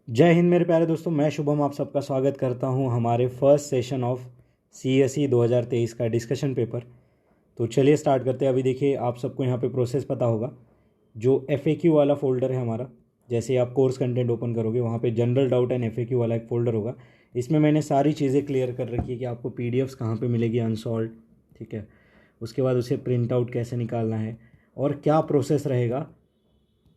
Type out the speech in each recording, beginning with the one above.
जय हिंद मेरे प्यारे दोस्तों, मैं शुभम आप सबका स्वागत करता हूं हमारे फर्स्ट सेशन ऑफ CSE 2023 का डिस्कशन पेपर। तो चलिए स्टार्ट करते हैं। अभी देखिए, आप सबको यहां पे प्रोसेस पता होगा। जो FAQ वाला फोल्डर है हमारा, जैसे आप कोर्स कंटेंट ओपन करोगे वहां पे जनरल डाउट एंड FAQ वाला एक फ़ोल्डर होगा। इसमें मैंने सारी चीज़ें क्लियर कर रखी है कि आपको PDFs कहाँ पर मिलेगी अनसॉल्व, ठीक है। उसके बाद उसे प्रिंट आउट कैसे निकालना है और क्या प्रोसेस रहेगा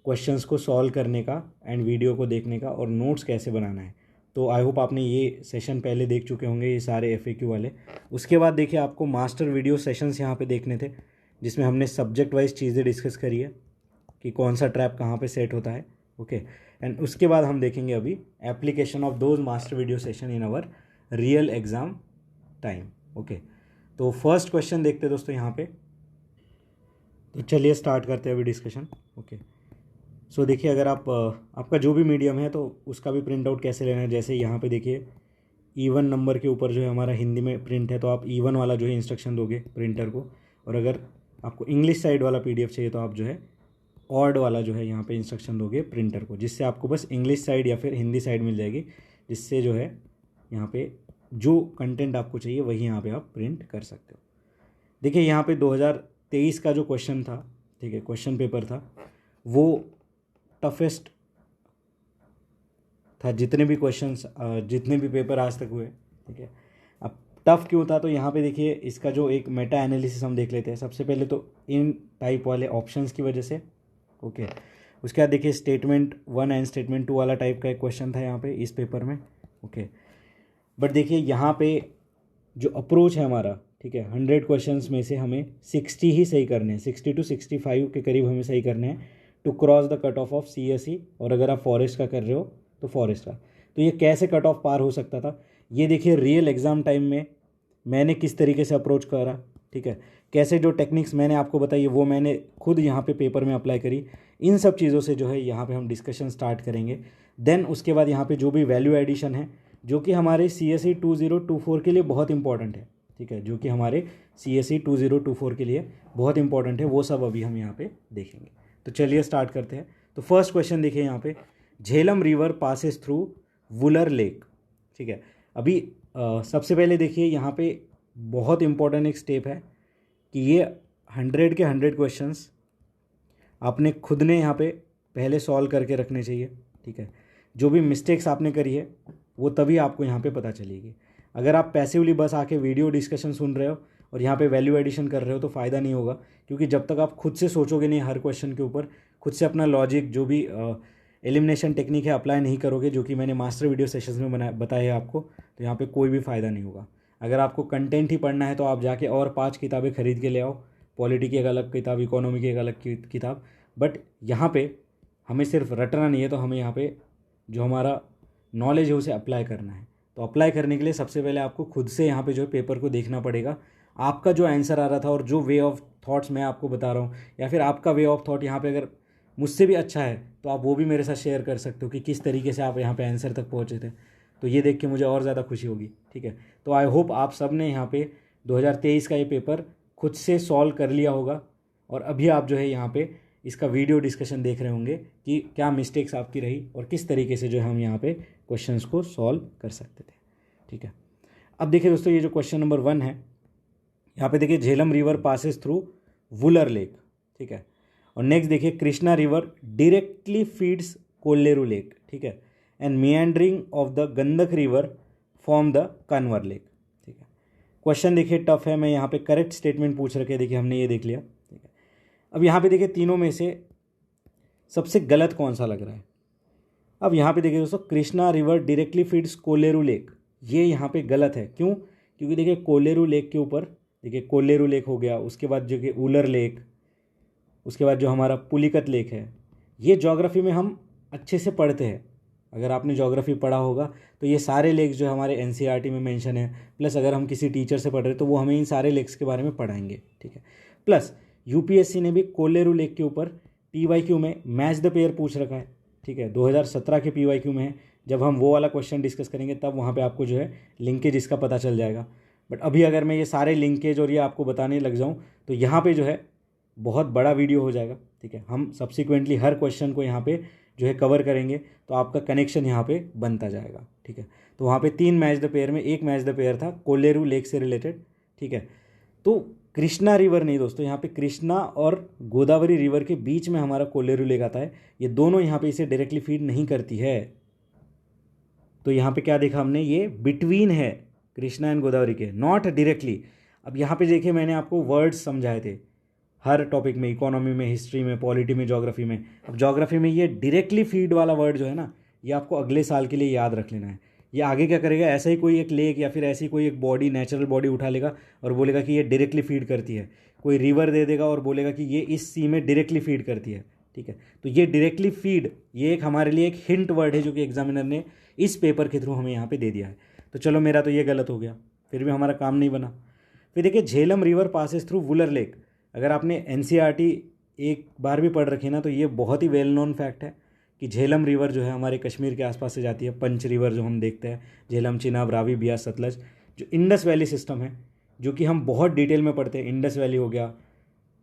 क्वेश्चंस को सॉल्व करने का एंड वीडियो को देखने का और नोट्स कैसे बनाना है। तो आई होप आपने ये सेशन पहले देख चुके होंगे, ये सारे FAQ वाले। उसके बाद देखिए, आपको मास्टर वीडियो सेशंस यहाँ पे देखने थे, जिसमें हमने सब्जेक्ट वाइज चीज़ें डिस्कस करी है कि कौन सा ट्रैप कहाँ पे सेट होता है, ओके। एंड उसके बाद हम देखेंगे अभी application of those master video session in our real exam time, okay. तो फर्स्ट क्वेश्चन देखते हैं दोस्तों यहाँ पे। तो चलिए स्टार्ट करते हैं अभी डिस्कशन, ओके। सो देखिए, अगर आप आपका जो भी मीडियम है तो उसका भी प्रिंट आउट कैसे लेना है। जैसे यहाँ पे देखिए, E1 नंबर के ऊपर जो है हमारा हिंदी में प्रिंट है, तो आप E1 वाला जो है इंस्ट्रक्शन दोगे प्रिंटर को। और अगर आपको इंग्लिश साइड वाला PDF चाहिए तो आप जो है ऑड वाला जो है यहाँ पे इंस्ट्रक्शन दोगे प्रिंटर को, जिससे आपको बस इंग्लिश साइड या फिर हिंदी साइड मिल जाएगी, जिससे जो है यहाँ पे जो कंटेंट आपको चाहिए वही यहाँ पे आप प्रिंट कर सकते हो। देखिए, यहाँ पे 2023 का जो क्वेश्चन था, ठीक है, क्वेश्चन पेपर था, वो टफेस्ट था जितने भी क्वेश्चंस जितने भी पेपर आज तक हुए, ठीक है। अब टफ क्यों था, तो यहाँ पे देखिए इसका जो एक मेटा एनालिसिस हम देख लेते हैं। सबसे पहले तो इन टाइप वाले ऑप्शंस की वजह से, ओके। उसके बाद देखिए स्टेटमेंट 1 एंड स्टेटमेंट 2 वाला टाइप का एक क्वेश्चन था यहाँ पे इस पेपर में, ओके। बट देखिए यहाँ पे जो अप्रोच है हमारा, ठीक है, 100 क्वेश्चंस में से हमें 60 ही सही करने हैं, 60 to 65 के करीब हमें सही करने हैं to cross the cut off CSE। और अगर आप फॉरेस्ट का कर रहे हो तो फॉरेस्ट का। तो ये कैसे कट ऑफ पार हो सकता था, ये देखिए रियल एग्ज़ाम टाइम में मैंने किस तरीके से अप्रोच करा, ठीक है। कैसे जो टेक्निक्स मैंने आपको बताई वो मैंने खुद यहाँ पे पेपर में अप्लाई करी। इन सब चीज़ों से जो है यहाँ पे हम डिस्कशन स्टार्ट करेंगे। देन उसके बाद यहाँ पे जो भी वैल्यू एडिशन है, जो कि हमारे CSE 2024 के लिए बहुत इंपॉर्टेंट है, ठीक है, जो कि हमारे CSE 2024 के लिए बहुत इंपॉर्टेंट है, वो सब अभी हम यहाँ पे देखेंगे। तो चलिए स्टार्ट करते हैं। तो फर्स्ट क्वेश्चन देखिए यहाँ पे, Jhelum river passes through Wular lake, ठीक है। अभी सबसे पहले देखिए यहाँ पे बहुत इंपॉर्टेंट एक स्टेप है कि ये 100 के 100 क्वेश्चंस आपने खुद ने यहाँ पे पहले सॉल्व करके रखने चाहिए, ठीक है। जो भी मिस्टेक्स आपने करी है वो तभी आपको यहाँ पे पता चलेगी। अगर आप पैसिवली बस आके वीडियो डिस्कशन सुन रहे हो और यहाँ पे वैल्यू एडिशन कर रहे हो तो फ़ायदा नहीं होगा, क्योंकि जब तक आप खुद से सोचोगे नहीं हर क्वेश्चन के ऊपर, खुद से अपना लॉजिक जो भी एलिमिनेशन टेक्निक है अप्लाई नहीं करोगे, जो कि मैंने मास्टर वीडियो सेशंस में बताया है आपको, तो यहाँ पे कोई भी फ़ायदा नहीं होगा। अगर आपको कंटेंट ही पढ़ना है तो आप जाके और 5 किताबें खरीद के ले आओ, पॉलिटी की एक अलग किताब, इकोनॉमी की एक अलग किताब। बट यहाँ पे हमें सिर्फ रटना नहीं है, तो हमें यहाँ पे जो हमारा नॉलेज है उसे अप्लाई करना है। तो अप्लाई करने के लिए सबसे पहले आपको खुद से यहाँ पे जो है पेपर को देखना पड़ेगा। आपका जो आंसर आ रहा था और जो वे ऑफ थॉट्स मैं आपको बता रहा हूँ, या फिर आपका वे ऑफ थॉट यहाँ पे अगर मुझसे भी अच्छा है तो आप वो भी मेरे साथ शेयर कर सकते हो कि किस तरीके से आप यहाँ पे आंसर तक पहुँचे थे। तो ये देख के मुझे और ज़्यादा खुशी होगी, ठीक है। तो आई होप आप सब ने यहाँ पे 2023 का ये पेपर खुद से सॉल्व कर लिया होगा, और अभी आप जो है यहाँ पे इसका वीडियो डिस्कशन देख रहे होंगे कि क्या मिस्टेक्स आपकी रही और किस तरीके से जो है हम यहाँ पे क्वेश्चंस को सॉल्व कर सकते थे, ठीक है। अब देखिए दोस्तों, ये जो क्वेश्चन नंबर 1 है, यहाँ पे देखिए Jhelum river passes through Wular lake, ठीक है। और नेक्स्ट देखिए Krishna river directly feeds Kolleru lake, ठीक है, and meandering of the Gandak river form the Kanwar lake, ठीक है। क्वेश्चन देखिए टफ है, मैं यहाँ पे करेक्ट स्टेटमेंट पूछ रखे, देखिए हमने ये देख लिया, ठीक है। अब यहाँ पे देखिए तीनों में से सबसे गलत कौन सा लग रहा है। अब यहाँ पे देखिए दोस्तों, Krishna river directly feeds Kolleru lake, ये यहाँ पे गलत है। क्यों? क्योंकि देखिए कोल्लेरू लेक के ऊपर देखिए कोल्लेरू लेक हो गया, उसके बाद जो कि उलर लेक, उसके बाद जो हमारा पुलिकत लेक है, ये ज्योग्राफी में हम अच्छे से पढ़ते हैं। अगर आपने ज्योग्राफी पढ़ा होगा तो ये सारे लेक्स जो हमारे NCERT में मेंशन है, प्लस अगर हम किसी टीचर से पढ़ रहे हैं तो वो हमें इन सारे लेक्स के बारे में पढ़ाएंगे, ठीक है। प्लस UPSC ने भी कोल्लेरू लेक के ऊपर PYQ में मैच द पेयर पूछ रखा है, ठीक है। 2017 के PYQ में है। जब हम वो वाला क्वेश्चन डिस्कस करेंगे तब वहाँ पे आपको जो है लिंकेज इसका पता चल जाएगा। बट अभी अगर मैं ये सारे लिंकेज और ये आपको बताने लग जाऊँ तो यहाँ पे जो है बहुत बड़ा वीडियो हो जाएगा, ठीक है। हम सब्सिक्वेंटली हर क्वेश्चन को यहाँ पे जो है कवर करेंगे तो आपका कनेक्शन यहाँ पे बनता जाएगा, ठीक है। तो वहाँ पे 3 मैच द पेयर में एक मैच द पेयर था कोलेरू लेक से रिलेटेड, ठीक है। तो कृष्णा रिवर नहीं दोस्तों, यहाँ पे कृष्णा और गोदावरी रिवर के बीच में हमारा कोलेरू लेक आता है। ये दोनों यहाँ पे इसे डायरेक्टली फीड नहीं करती है। तो यहाँ पे क्या देखा हमने, ये बिटवीन है कृष्णा एंड गोदावरी के, नॉट डायरेक्टली। अब यहाँ पे देखिए मैंने आपको वर्ड्स समझाए थे हर टॉपिक में, इकोनॉमी में, हिस्ट्री में, पॉलिटी में, ज्योग्राफी में। अब ज्योग्राफी में ये डायरेक्टली फीड वाला वर्ड जो है ना, ये आपको अगले साल के लिए याद रख लेना है। ये आगे क्या करेगा, ऐसा ही कोई एक लेक या फिर ऐसी कोई एक बॉडी, नेचुरल बॉडी उठा लेगा और बोलेगा कि ये डायरेक्टली फीड करती है। कोई रिवर दे देगा और बोलेगा कि ये इस सी में डायरेक्टली फीड करती है, ठीक है। तो ये डायरेक्टली फीड, ये एक हमारे लिए एक हिंट वर्ड है जो कि एग्जामिनर ने इस पेपर के थ्रू हमें यहाँ पे दे दिया है। तो चलो मेरा तो ये गलत हो गया, फिर भी हमारा काम नहीं बना। फिर देखिए Jhelum river passes through Wular lake. अगर आपने एनसीईआरटी एक बार भी पढ़ रखी है ना, तो ये बहुत ही वेल नोन फैक्ट है कि झेलम रिवर जो है हमारे कश्मीर के आसपास से जाती है। पंच रिवर जो हम देखते हैं, झेलम, चिनाब, रावी, बियास, सतलज, जो इंडस वैली सिस्टम है जो कि हम बहुत डिटेल में पढ़ते हैं। इंडस वैली हो गया,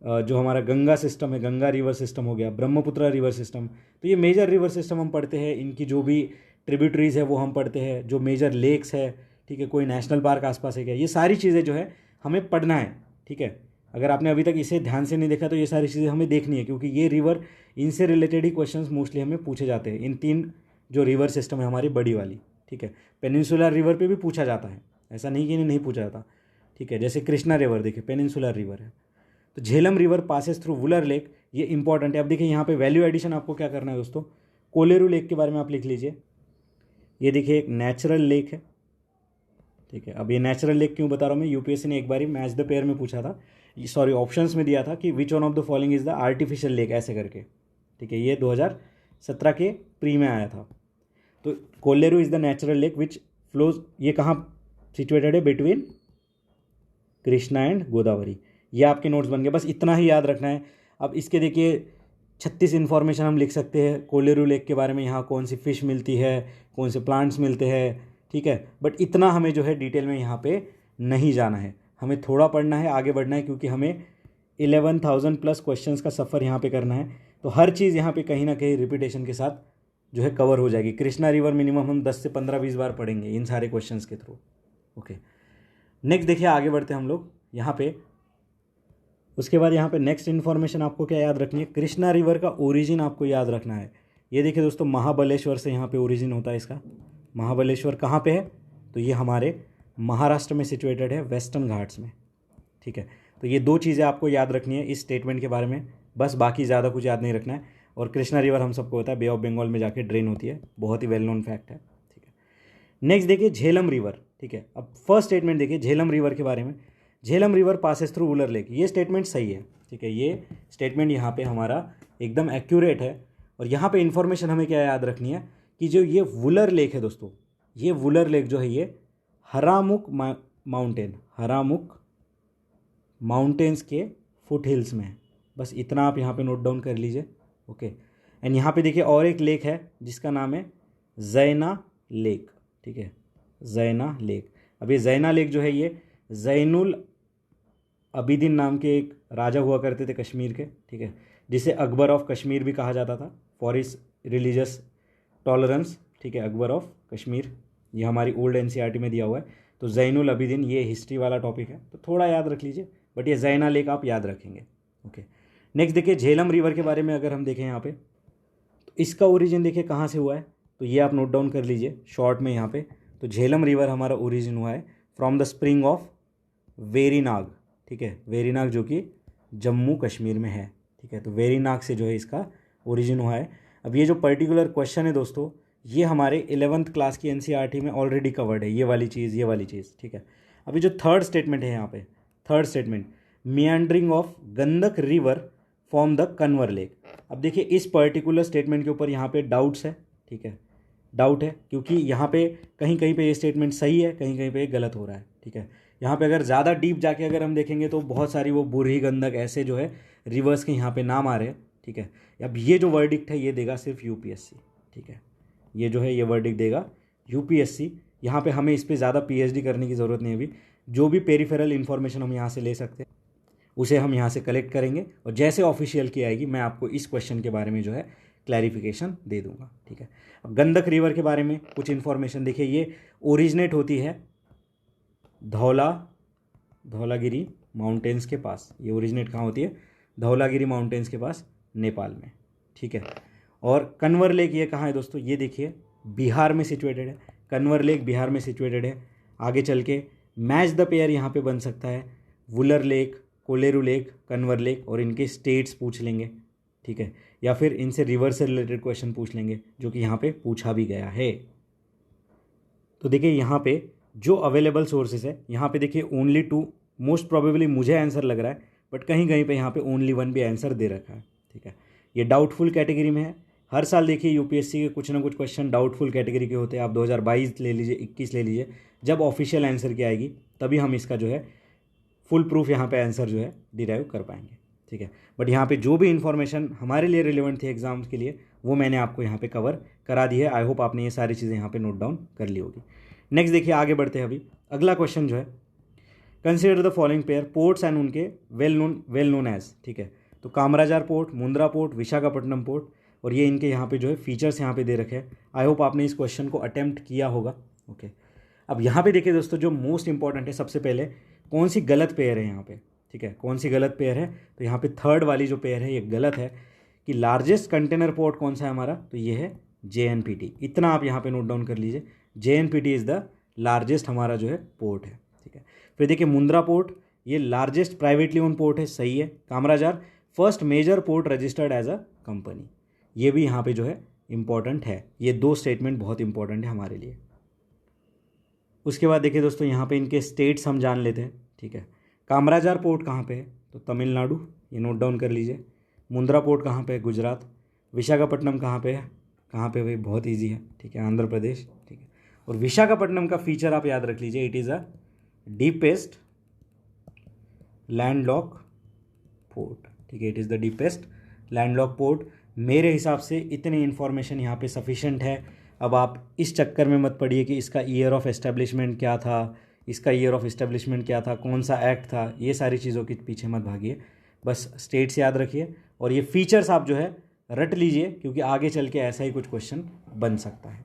जो हमारा गंगा सिस्टम है, गंगा रिवर सिस्टम हो गया, ब्रह्मपुत्र रिवर सिस्टम। तो ये मेजर रिवर सिस्टम हम पढ़ते हैं, इनकी जो भी ट्रिब्यूटरीज है वो हम पढ़ते हैं, जो मेजर लेक्स है, ठीक है, कोई नेशनल पार्क आसपास है क्या, ये सारी चीज़ें जो है हमें पढ़ना है, ठीक है। अगर आपने अभी तक इसे ध्यान से नहीं देखा तो ये सारी चीज़ें हमें देखनी है, क्योंकि ये रिवर, इनसे रिलेटेड ही क्वेश्चंस मोस्टली हमें पूछे जाते हैं। इन 3 जो रिवर सिस्टम है हमारी बड़ी वाली, ठीक है। पेनिनसुलर रिवर पे भी पूछा जाता है, ऐसा नहीं कि नहीं पूछा जाता, ठीक है। जैसे कृष्णा रिवर देखिए पेनिनसुलर रिवर है। तो Jhelum river passes through Wular lake, ये इंपॉर्टेंट है। अब देखिए यहाँ पे वैल्यू एडिशन आपको क्या करना है दोस्तों, कोलेरू लेक के बारे में आप लिख लीजिए। ये देखिए एक नेचुरल लेक है, ठीक है। अब ये नेचुरल लेक क्यों बता रहा हूँ मैं, यूपीएससी ने एक बार मैच द पेयर में पूछा था, सॉरी ऑप्शंस में दिया था कि which one of the following is the artificial lake, ऐसे करके, ठीक है। ये 2017 के प्री में आया था। तो Kolleru is the natural lake which flows, ये कहाँ सिचुएटेड है, बिटवीन कृष्णा एंड गोदावरी। ये आपके नोट्स बन गए, बस इतना ही याद रखना है। अब इसके देखिए 36 इन्फॉर्मेशन हम लिख सकते हैं कोलेरू लेक के बारे में, यहाँ कौन सी फिश मिलती है, कौन से प्लांट्स मिलते हैं, ठीक है। बट इतना हमें जो है डिटेल में यहाँ पे नहीं जाना है, हमें थोड़ा पढ़ना है, आगे बढ़ना है, क्योंकि हमें 11,000 प्लस क्वेश्चंस का सफ़र यहाँ पे करना है। तो हर चीज़ यहाँ पे कहीं ना कहीं रिपीटेशन के साथ जो है कवर हो जाएगी। कृष्णा रिवर मिनिमम हम 10 से 15-20 बार पढ़ेंगे इन सारे क्वेश्चंस के थ्रू, ओके। नेक्स्ट देखिए आगे बढ़ते हैं हम लोग यहाँ पे। उसके बाद यहाँ पे नेक्स्ट इन्फॉर्मेशन आपको क्या याद रखनी है, कृष्णा रिवर का ओरिजिन आपको याद रखना है। ये देखिए दोस्तों, महाबलेश्वर से यहाँ पे ओरिजिन होता है इसका। महाबलेश्वर कहाँ पे है, तो ये हमारे महाराष्ट्र में सिचुएटेड है, वेस्टर्न घाट्स में, ठीक है। तो ये 2 चीज़ें आपको याद रखनी है इस स्टेटमेंट के बारे में, बस बाकी ज़्यादा कुछ याद नहीं रखना है। और कृष्णा रिवर हम सबको होता है बे ऑफ बंगाल में जाके ड्रेन होती है, बहुत ही वेल नोन फैक्ट है, ठीक है। नेक्स्ट देखिए झेलम रिवर, ठीक है। अब फर्स्ट स्टेटमेंट देखिए झेलम रिवर के बारे में, Jhelum river passes through Wular lake, ये स्टेटमेंट सही है, ठीक है। ये स्टेटमेंट यहाँ पे हमारा एकदम एक्यूरेट है। और यहाँ पे इन्फॉर्मेशन हमें क्या याद रखनी है कि जो ये वुलर लेक है दोस्तों, ये वुलर लेक जो है ये हरामुक माउंटेन, हरामुक माउंटेन्स के फुट हिल्स में है। बस इतना आप यहाँ पे नोट डाउन कर लीजिए, ओके। एंड यहाँ पे देखिए और एक लेक है जिसका नाम है जैना लेक, ठीक है, जैना लेक। अब ये जैना लेक जो है ये जैनुल अबिदीन नाम के एक राजा हुआ करते थे कश्मीर के, ठीक है, जिसे अकबर ऑफ कश्मीर भी कहा जाता था फॉर इज रिलीजियस टॉलरेंस, ठीक है, अकबर ऑफ कश्मीर। ये हमारी ओल्ड एनसीईआरटी में दिया हुआ है। तो जैनुल अबिदीन, ये हिस्ट्री वाला टॉपिक है तो थोड़ा याद रख लीजिए, बट ये जैना लेक आप याद रखेंगे, ओके। नेक्स्ट देखिए झेलम रिवर के बारे में अगर हम देखें यहाँ पे, तो इसका ओरिजिन देखिए कहाँ से हुआ है, तो ये आप नोट डाउन कर लीजिए शॉर्ट में यहाँ पे। तो झेलम रिवर हमारा ओरिजिन हुआ है from the spring of Verinag, ठीक है, वेरीनाग जो कि जम्मू कश्मीर में है, ठीक है। तो वेरीनाग से जो है इसका ओरिजिन हुआ है। अब ये जो पर्टिकुलर क्वेश्चन है दोस्तों, ये हमारे 11th क्लास की एनसीईआरटी में ऑलरेडी कवर्ड है, ये वाली चीज़, ठीक है। अभी जो थर्ड स्टेटमेंट है यहाँ पे, third statement, meandering of Gandak river form the Kanwar lake. अब देखिए इस पर्टिकुलर स्टेटमेंट के ऊपर यहाँ पे डाउट्स है, ठीक है, डाउट है, क्योंकि यहाँ पे कहीं कहीं पे ये स्टेटमेंट सही है, कहीं कहीं पे गलत हो रहा है, ठीक है। यहाँ पे अगर ज़्यादा डीप जाके अगर हम देखेंगे तो बहुत सारी वो बुरही, गंडक ऐसे जो है रिवर्स के यहाँ पे नाम आ रहे हैं, ठीक है। अब ये जो वर्डिक्ट है ये देगा सिर्फ यूपीएससी, ठीक है, ये जो है ये वर्डिक्ट देगा यूपीएससी। यहाँ पे हमें इस पर ज़्यादा पीएचडी करने की ज़रूरत नहीं है। अभी जो भी पेरिफेरल इन्फॉर्मेशन हम यहाँ से ले सकते हैं उसे हम यहाँ से कलेक्ट करेंगे, और जैसे ऑफिशियल की आएगी मैं आपको इस क्वेश्चन के बारे में जो है क्लैरिफिकेशन दे दूंगा। ठीक है, अब गंडक रिवर के बारे में कुछ इन्फॉर्मेशन देखिए, ये ओरिजिनेट होती है धौलागिरी माउंटेन्स के पास। ये ओरिजिनेट कहाँ होती है? धौलागिरी माउंटेन्स के पास, नेपाल में। ठीक है, और कन्वर लेक ये कहाँ है दोस्तों? ये देखिए बिहार में सिचुएटेड है। कन्वर लेक बिहार में सिचुएटेड है। आगे चल के मैच द पेयर यहाँ पे बन सकता है, Wular lake, Kolleru lake, Kanwar lake, और इनके स्टेट्स पूछ लेंगे। ठीक है, या फिर इनसे रिवर से रिलेटेड क्वेश्चन पूछ लेंगे, जो कि यहाँ पे पूछा भी गया है। तो देखिए यहाँ पे जो अवेलेबल सोर्सेज है, यहाँ पे देखिए ओनली 2 मोस्ट प्रोबेबली मुझे आंसर लग रहा है, बट कहीं कहीं पे यहाँ पे ओनली 1 भी आंसर दे रखा है। ठीक है, ये डाउटफुल कैटेगरी में है। हर साल देखिए यूपीएससी के कुछ ना कुछ क्वेश्चन डाउटफुल कैटेगरी के होते हैं। आप 2022 ले लीजिए, 21 ले लीजिए, जब ऑफिशियल आंसर की आएगी तभी हम इसका जो है फुल प्रूफ यहाँ पे आंसर जो है डिराइव कर पाएंगे। ठीक है, बट यहाँ पे जो भी इन्फॉर्मेशन हमारे लिए रिलेवेंट थी एग्जाम्स के लिए, वो मैंने आपको यहाँ पे कवर करा दी है। आई होप आपने ये सारी चीज़ें यहाँ पे नोट डाउन कर ली होगी। नेक्स्ट देखिए, आगे बढ़ते हैं। अभी अगला क्वेश्चन जो है, consider the following pair ports and उनके वेल नोन एज। ठीक है, तो Kamarajar port, Mundra port, Visakhapatnam port, और ये इनके यहाँ पे जो है फीचर्स यहाँ पे दे रखे हैं। आई होप आपने इस क्वेश्चन को अटेम्प्ट किया होगा। ओके, अब यहाँ पे देखिए दोस्तों, जो मोस्ट इंपॉर्टेंट है, सबसे पहले कौन सी गलत पेयर है यहाँ पे। ठीक है, कौन सी गलत पेयर है? तो यहाँ पे थर्ड वाली जो पेयर है ये गलत है, कि लार्जेस्ट कंटेनर पोर्ट कौन सा है हमारा, तो ये है JNPT। इतना आप यहाँ पे नोट डाउन कर लीजिए, JNPT इज़ द लार्जेस्ट हमारा जो है पोर्ट है। ठीक है, फिर देखिए मुंद्रा पोर्ट, ये लार्जेस्ट प्राइवेटली ओन पोर्ट है, सही है। Kamarajar first major port registered as a company, ये भी यहाँ पे जो है इंपॉर्टेंट है। ये 2 स्टेटमेंट बहुत इंपॉर्टेंट है हमारे लिए। उसके बाद देखिए दोस्तों, यहाँ पे इनके स्टेट्स हम जान लेते हैं। ठीक है, कामराजार पोर्ट कहाँ पे है? तो तमिलनाडु, ये नोट डाउन कर लीजिए। मुंद्रा पोर्ट कहाँ पे है? गुजरात। विशाखापट्टनम कहाँ पे है? कहाँ पे भाई? बहुत ईजी है। ठीक है, आंध्र प्रदेश। ठीक है, और विशाखापट्टनम का फीचर आप याद रख लीजिए, it is a deepest landlock port. ठीक है, it is the deepest landlock port. मेरे हिसाब से इतनी इन्फॉर्मेशन यहाँ पे सफिशेंट है। अब आप इस चक्कर में मत पड़िए कि इसका ईयर ऑफ एस्टेब्लिशमेंट क्या था, इसका ईयर ऑफ एस्टेब्लिशमेंट क्या था, कौन सा एक्ट था, ये सारी चीज़ों के पीछे मत भागिए। बस स्टेट्स याद रखिए और ये फीचर्स आप जो है रट लीजिए, क्योंकि आगे चल के ऐसा ही कुछ क्वेश्चन बन सकता है।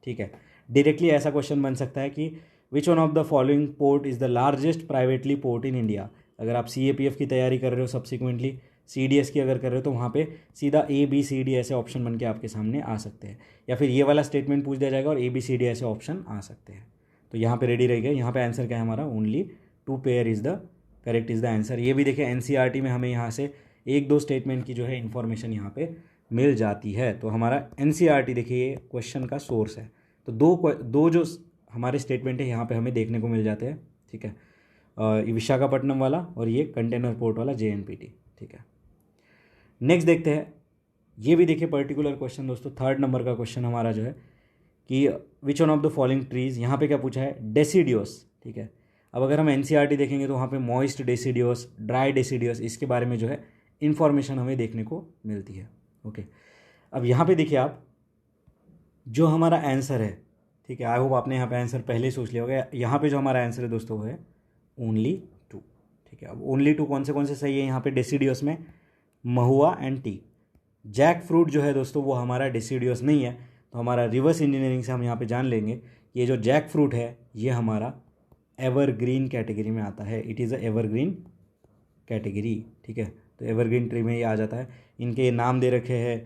ठीक है, डायरेक्टली ऐसा क्वेश्चन बन सकता है कि which one of the following port is the largest privately port in India. अगर आप CAPF की तैयारी कर रहे हो, सब्सिक्वेंटली CDS की अगर कर रहे हो, तो वहाँ पे सीधा ABCD ऐसे ऑप्शन बन के आपके सामने आ सकते हैं, या फिर ये वाला स्टेटमेंट पूछ दिया जाएगा और ABCD ऐसे ऑप्शन आ सकते हैं। तो यहाँ पे रेडी रहिएगा। यहाँ पे आंसर क्या है हमारा? Only 2 pair is the correct is the answer. ये भी देखिए NCERT में हमें यहाँ से 1-2 स्टेटमेंट की जो है इन्फॉर्मेशन यहाँ पे मिल जाती है। तो हमारा NCERT देखिए ये क्वेश्चन का सोर्स है। तो दो जो हमारे स्टेटमेंट है यहाँ पे हमें देखने को मिल जाते हैं। ठीक है, विशाखापट्टनम वाला और ये कंटेनर पोर्ट वाला JNPT। ठीक है, नेक्स्ट देखते हैं। ये भी देखिए पर्टिकुलर क्वेश्चन दोस्तों, 3rd नंबर का क्वेश्चन हमारा जो है कि which one of the following trees, यहाँ पे क्या पूछा है? डेसीडियोस। ठीक है, अब अगर हम NCERT देखेंगे तो वहाँ पे मॉइस्ट डेसीडियोस, ड्राई डेसीडियोस, इसके बारे में जो है इन्फॉर्मेशन हमें देखने को मिलती है। ओके, अब यहाँ पे देखिए आप जो हमारा आंसर है, ठीक है, आई होप आपने यहाँ पे आंसर पहले ही सोच लिया होगा। यहाँ पे जो हमारा आंसर है दोस्तों वो है ओनली 2। ठीक है, अब ओनली 2 कौन से सही है यहाँ पे डेसीडियोस में? महुआ एंड टी। जैक फ्रूट जो है दोस्तों वो हमारा डेसीडियोस नहीं है, तो हमारा रिवर्स इंजीनियरिंग से हम यहाँ पे जान लेंगे ये जो जैक फ्रूट है ये हमारा एवरग्रीन कैटेगरी में आता है। It is a evergreen category. ठीक है, तो एवरग्रीन ट्री में ये आ जाता है। इनके नाम दे रखे हैं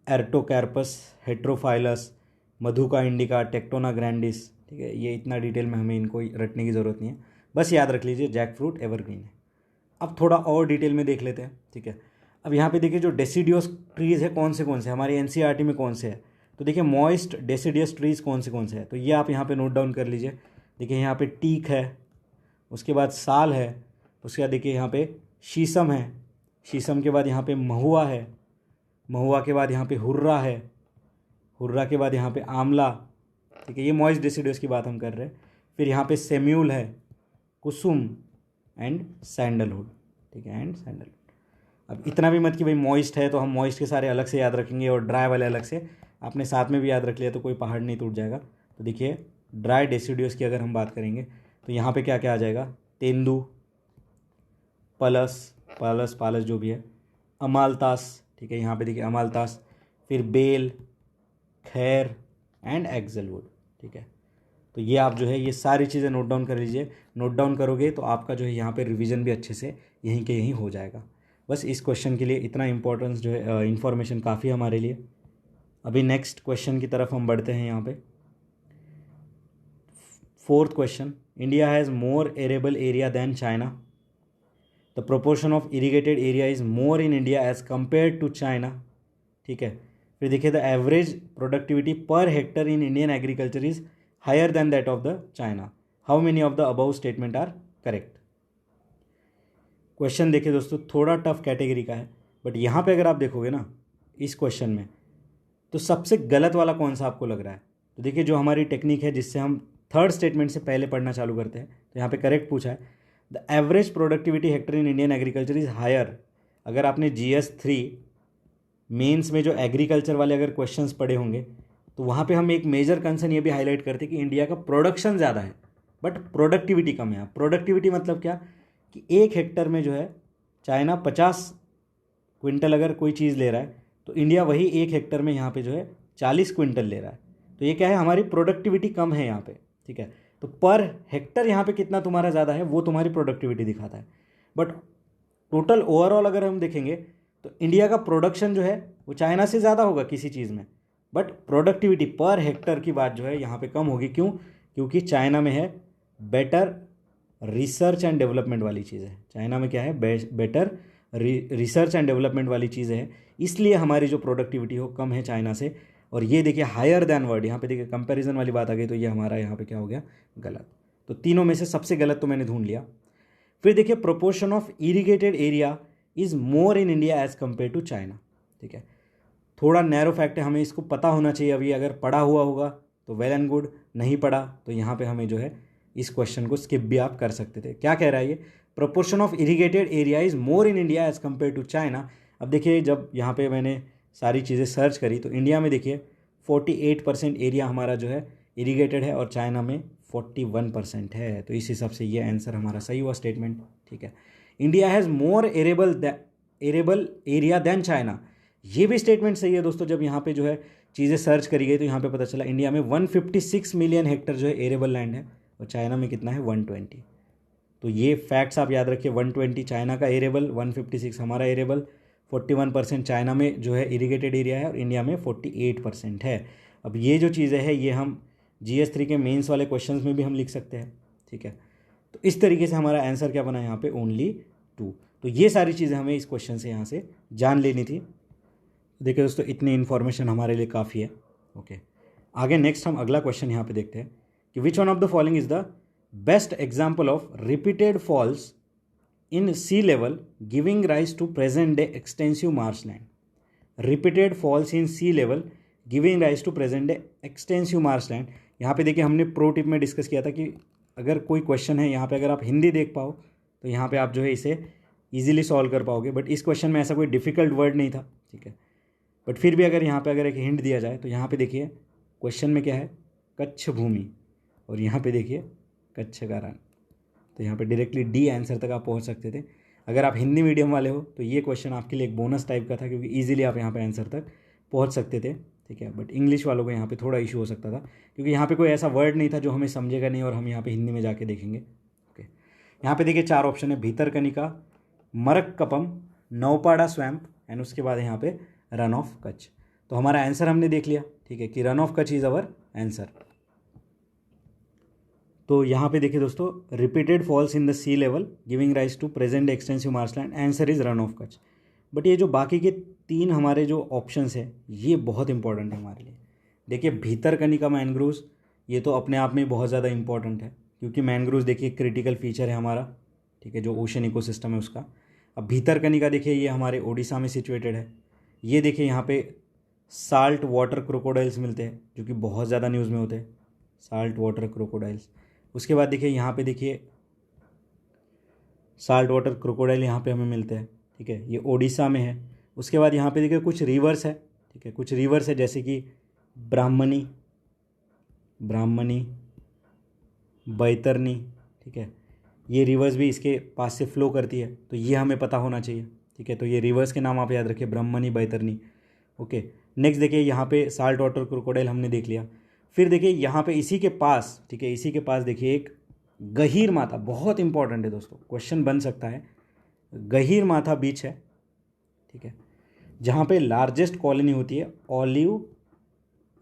एर्टोकैर्पस हेट्रोफाइलस, मधुका इंडिका, टेक्टोना ग्रैंडिस। ठीक है, ये इतना डिटेल में हमें इनको रटने की ज़रूरत नहीं है, बस याद रख लीजिए जैक फ्रूट एवरग्रीन है। अब थोड़ा और डिटेल में देख लेते हैं। ठीक है, अब यहाँ पे देखिए जो डेसीडियोस ट्रीज़ है कौन से हमारे NCERT में कौन से है, तो देखिए मॉइस्ट डेसीडियस ट्रीज़ कौन से हैं, तो ये आप यहाँ पे नोट डाउन कर लीजिए। देखिए यहाँ पे टीक है, उसके बाद साल है, उसके बाद देखिए यहाँ पे शीशम है, शीशम के बाद यहाँ पे महुआ है, महुआ के बाद यहाँ पे हुर्रा है, हुर्रा के बाद यहाँ पे आंवला। ठीक है, ये मॉइस्ट डेसीडियस की बात हम कर रहे हैं। फिर यहाँ पे सेम्यूल है, कुसुम एंड सैंडलवुड। ठीक है, एंड सैंडलवुड। अब इतना भी मत कि भाई मॉइस्ट है तो हम मॉइस्ट के सारे अलग से याद रखेंगे और ड्राई वाले अलग से, आपने साथ में भी याद रख लिया तो कोई पहाड़ नहीं टूट जाएगा। तो देखिए ड्राई डेसीडियोस की अगर हम बात करेंगे तो यहाँ पे क्या क्या आ जाएगा? तेंदू, पालस जो भी है, अमालतास। ठीक है, यहाँ पे देखिए अमालतास। फिर बेल, खैर एंड एक्जलवुड। ठीक है, तो ये आप जो है ये सारी चीज़ें नोट डाउन कर लीजिए। नोट डाउन करोगे तो आपका जो है यहाँ पे रिवीजन भी अच्छे से यहीं के यहीं हो जाएगा। बस इस क्वेश्चन के लिए इतना इंपॉर्टेंस जो है इन्फॉर्मेशन काफ़ी हमारे लिए। अभी नेक्स्ट क्वेश्चन की तरफ हम बढ़ते हैं। यहाँ पे 4th question, India has more arable area than China, the proportion of irrigated area is more in India as compare to China. ठीक है, फिर देखिए the average productivity per hectare in Indian agriculture is higher than that of the China, how many of the above statement are correct. Question देखिए दोस्तों, थोड़ा tough category का है, but यहाँ पे अगर आप देखोगे ना इस क्वेश्चन में, तो सबसे गलत वाला कौन सा आपको लग रहा है। तो देखिए जो हमारी टेक्निक है जिससे हम थर्ड स्टेटमेंट से पहले पढ़ना चालू करते हैं, तो यहाँ पे करेक्ट पूछा है the average productivity hectare in Indian agriculture is higher. अगर आपने GS3 मेंस में जो एग्रीकल्चर वाले अगर क्वेश्चंस पढ़े होंगे, तो वहाँ पे हम एक मेजर कंसर्न ये भी हाईलाइट करते कि इंडिया का प्रोडक्शन ज़्यादा है बट प्रोडक्टिविटी कम है। प्रोडक्टिविटी मतलब क्या कि 1 हेक्टर में जो है चाइना 50 क्विंटल अगर कोई चीज़ ले रहा है, तो इंडिया वही 1 हेक्टर में यहाँ पे जो है 40 क्विंटल ले रहा है। तो ये क्या है, हमारी प्रोडक्टिविटी कम है यहाँ पे। ठीक है, तो पर हेक्टर यहाँ पे कितना तुम्हारा ज़्यादा है वो तुम्हारी प्रोडक्टिविटी दिखाता है। बट टोटल ओवरऑल अगर हम देखेंगे तो इंडिया का प्रोडक्शन जो है वो चाइना से ज़्यादा होगा किसी चीज़ में, बट प्रोडक्टिविटी पर हेक्टर की बात जो है यहाँ पे कम होगी। क्यों? क्योंकि चाइना में है बेटर रिसर्च एंड डेवलपमेंट वाली चीज़ है। चाइना में क्या है, बेटर रिसर्च एंड डेवलपमेंट वाली चीज़ें हैं, इसलिए हमारी जो प्रोडक्टिविटी हो कम है चाइना से। और ये देखिए हायर दैन वर्ड, यहाँ पे देखिए कंपैरिजन वाली बात आ गई, तो ये हमारा यहाँ पे क्या हो गया, गलत। तो तीनों में से सबसे गलत तो मैंने ढूंढ लिया। फिर देखिए proportion of irrigated area is more in India as compare to China. ठीक है, थोड़ा नैरो फैक्ट है, हमें इसको पता होना चाहिए। अभी अगर पढ़ा हुआ होगा तो वेल एंड गुड, नहीं पढ़ा तो यहाँ पे हमें जो है इस क्वेश्चन को स्किप भी आप कर सकते थे। क्या कह रहा है ये, proportion of irrigated area is more in India as compare to China. अब देखिए जब यहाँ पे मैंने सारी चीज़ें सर्च करी तो इंडिया में देखिए 48% एरिया हमारा जो है इरीगेटेड है और चाइना में 41% है। तो इस हिसाब से ये आंसर हमारा सही हुआ स्टेटमेंट। ठीक है, India has more arable area than China, ये भी स्टेटमेंट सही है दोस्तों। जब यहाँ पे जो है चीज़ें सर्च करी गई तो यहाँ पे पता चला इंडिया में 156 मिलियन हेक्टर जो है एरेबल लैंड है और चाइना में कितना है 120। तो ये फैक्ट्स आप याद रखिए, 120 चाइना का एरेबल, 156 हमारा एरेबल, 41% चाइना में जो है इरीगेटेड एरिया है और इंडिया में 48% है। अब ये जो चीज़ें हैं ये हम GS3 के मेंस वाले क्वेश्चंस में भी हम लिख सकते हैं। ठीक है, तो इस तरीके से हमारा आंसर क्या बना यहाँ पे, ओनली 2। तो ये सारी चीज़ें हमें इस क्वेश्चन से यहाँ से जान लेनी थी। देखिए दोस्तों इतनी इन्फॉर्मेशन हमारे लिए काफ़ी है। ओके, आगे नेक्स्ट हम अगला क्वेश्चन यहाँ पे देखते हैं कि which one of the following is the best example of repeated falls in sea level giving rise to present day extensive marshland. Repeated falls in sea level giving rise to present day extensive marshland. यहाँ पे देखिए हमने pro tip में discuss किया था कि अगर कोई क्वेश्चन है यहाँ पे अगर आप हिंदी देख पाओ तो यहाँ पे आप जो है इसे इजीली सॉल्व कर पाओगे। बट इस क्वेश्चन में ऐसा कोई डिफिकल्ट वर्ड नहीं था। ठीक है, बट फिर भी अगर यहाँ पे अगर एक हिंट दिया जाए तो यहाँ पे देखिए क्वेश्चन में क्या है, कच्छ भूमि, और यहाँ पे देखिए कच्छ का रण। तो यहाँ पे डायरेक्टली डी आंसर तक आप पहुँच सकते थे। अगर आप हिंदी मीडियम वाले हो तो ये क्वेश्चन आपके लिए एक बोनस टाइप का था, क्योंकि ईजिली आप यहाँ पे आंसर तक पहुँच सकते थे। ठीक है, बट इंग्लिश वालों को यहाँ पे थोड़ा इशू हो सकता था, क्योंकि यहाँ पे कोई ऐसा वर्ड नहीं था जो हमें समझेगा नहीं और हम यहाँ पे हिंदी में जाके देखेंगे। ओके, यहाँ पे देखिए 4 ऑप्शन है, भीतरकनिका, मरककपम, नौपाड़ा स्वैम्प एंड उसके बाद यहाँ पे रन ऑफ कच्छ। तो हमारा आंसर हमने देख लिया। ठीक है, कि run of Kutch is our answer. तो यहाँ पे देखिए दोस्तों, repeated falls in the sea level giving rise to present extensive marshland, answer is run of Kutch. But ये जो बाकी के 3 हमारे जो ऑप्शंस है ये बहुत इंपॉर्टेंट है हमारे लिए। देखिए भीतरकनिका मैनग्रोव्स, ये तो अपने आप में बहुत ज़्यादा इंपॉर्टेंट है, क्योंकि मैनग्रोव्स देखिए क्रिटिकल फीचर है हमारा। ठीक है, जो ओशन इकोसिस्टम है उसका। अब भीतरकनिका देखिए ये हमारे ओडिशा में सिचुएटेड है। ये देखिए यहाँ पे साल्ट वाटर क्रोकोडाइल्स मिलते हैं जो कि बहुत ज़्यादा न्यूज़ में होते हैं, साल्ट वाटर क्रोकोडाइल्स। उसके बाद देखिए यहाँ पे देखिए साल्ट वाटर क्रोकोडाइल यहाँ पे हमें मिलते हैं। ठीक है, ये ओडिशा में है। उसके बाद यहाँ पे देखिए कुछ रिवर्स है। ठीक है, कुछ रिवर्स है जैसे कि ब्राह्मणी, बैतरनी। ठीक है, ये रिवर्स भी इसके पास से फ्लो करती है, तो ये हमें पता होना चाहिए। ठीक है, तो ये रिवर्स के नाम आप याद रखिए, ब्राह्मणी, बैतरनी। ओके, नेक्स्ट देखिए यहाँ पे साल्ट वाटर क्रोकोडाइल हमने देख लिया। फिर देखिए यहाँ पे इसी के पास, ठीक है, इसी के पास देखिए एक गहीर माथा, बहुत इंपॉर्टेंट है दोस्तों, क्वेश्चन बन सकता है। गहीर माथा बीच है, ठीक है, जहाँ पे लार्जेस्ट कॉलोनी होती है ऑलिव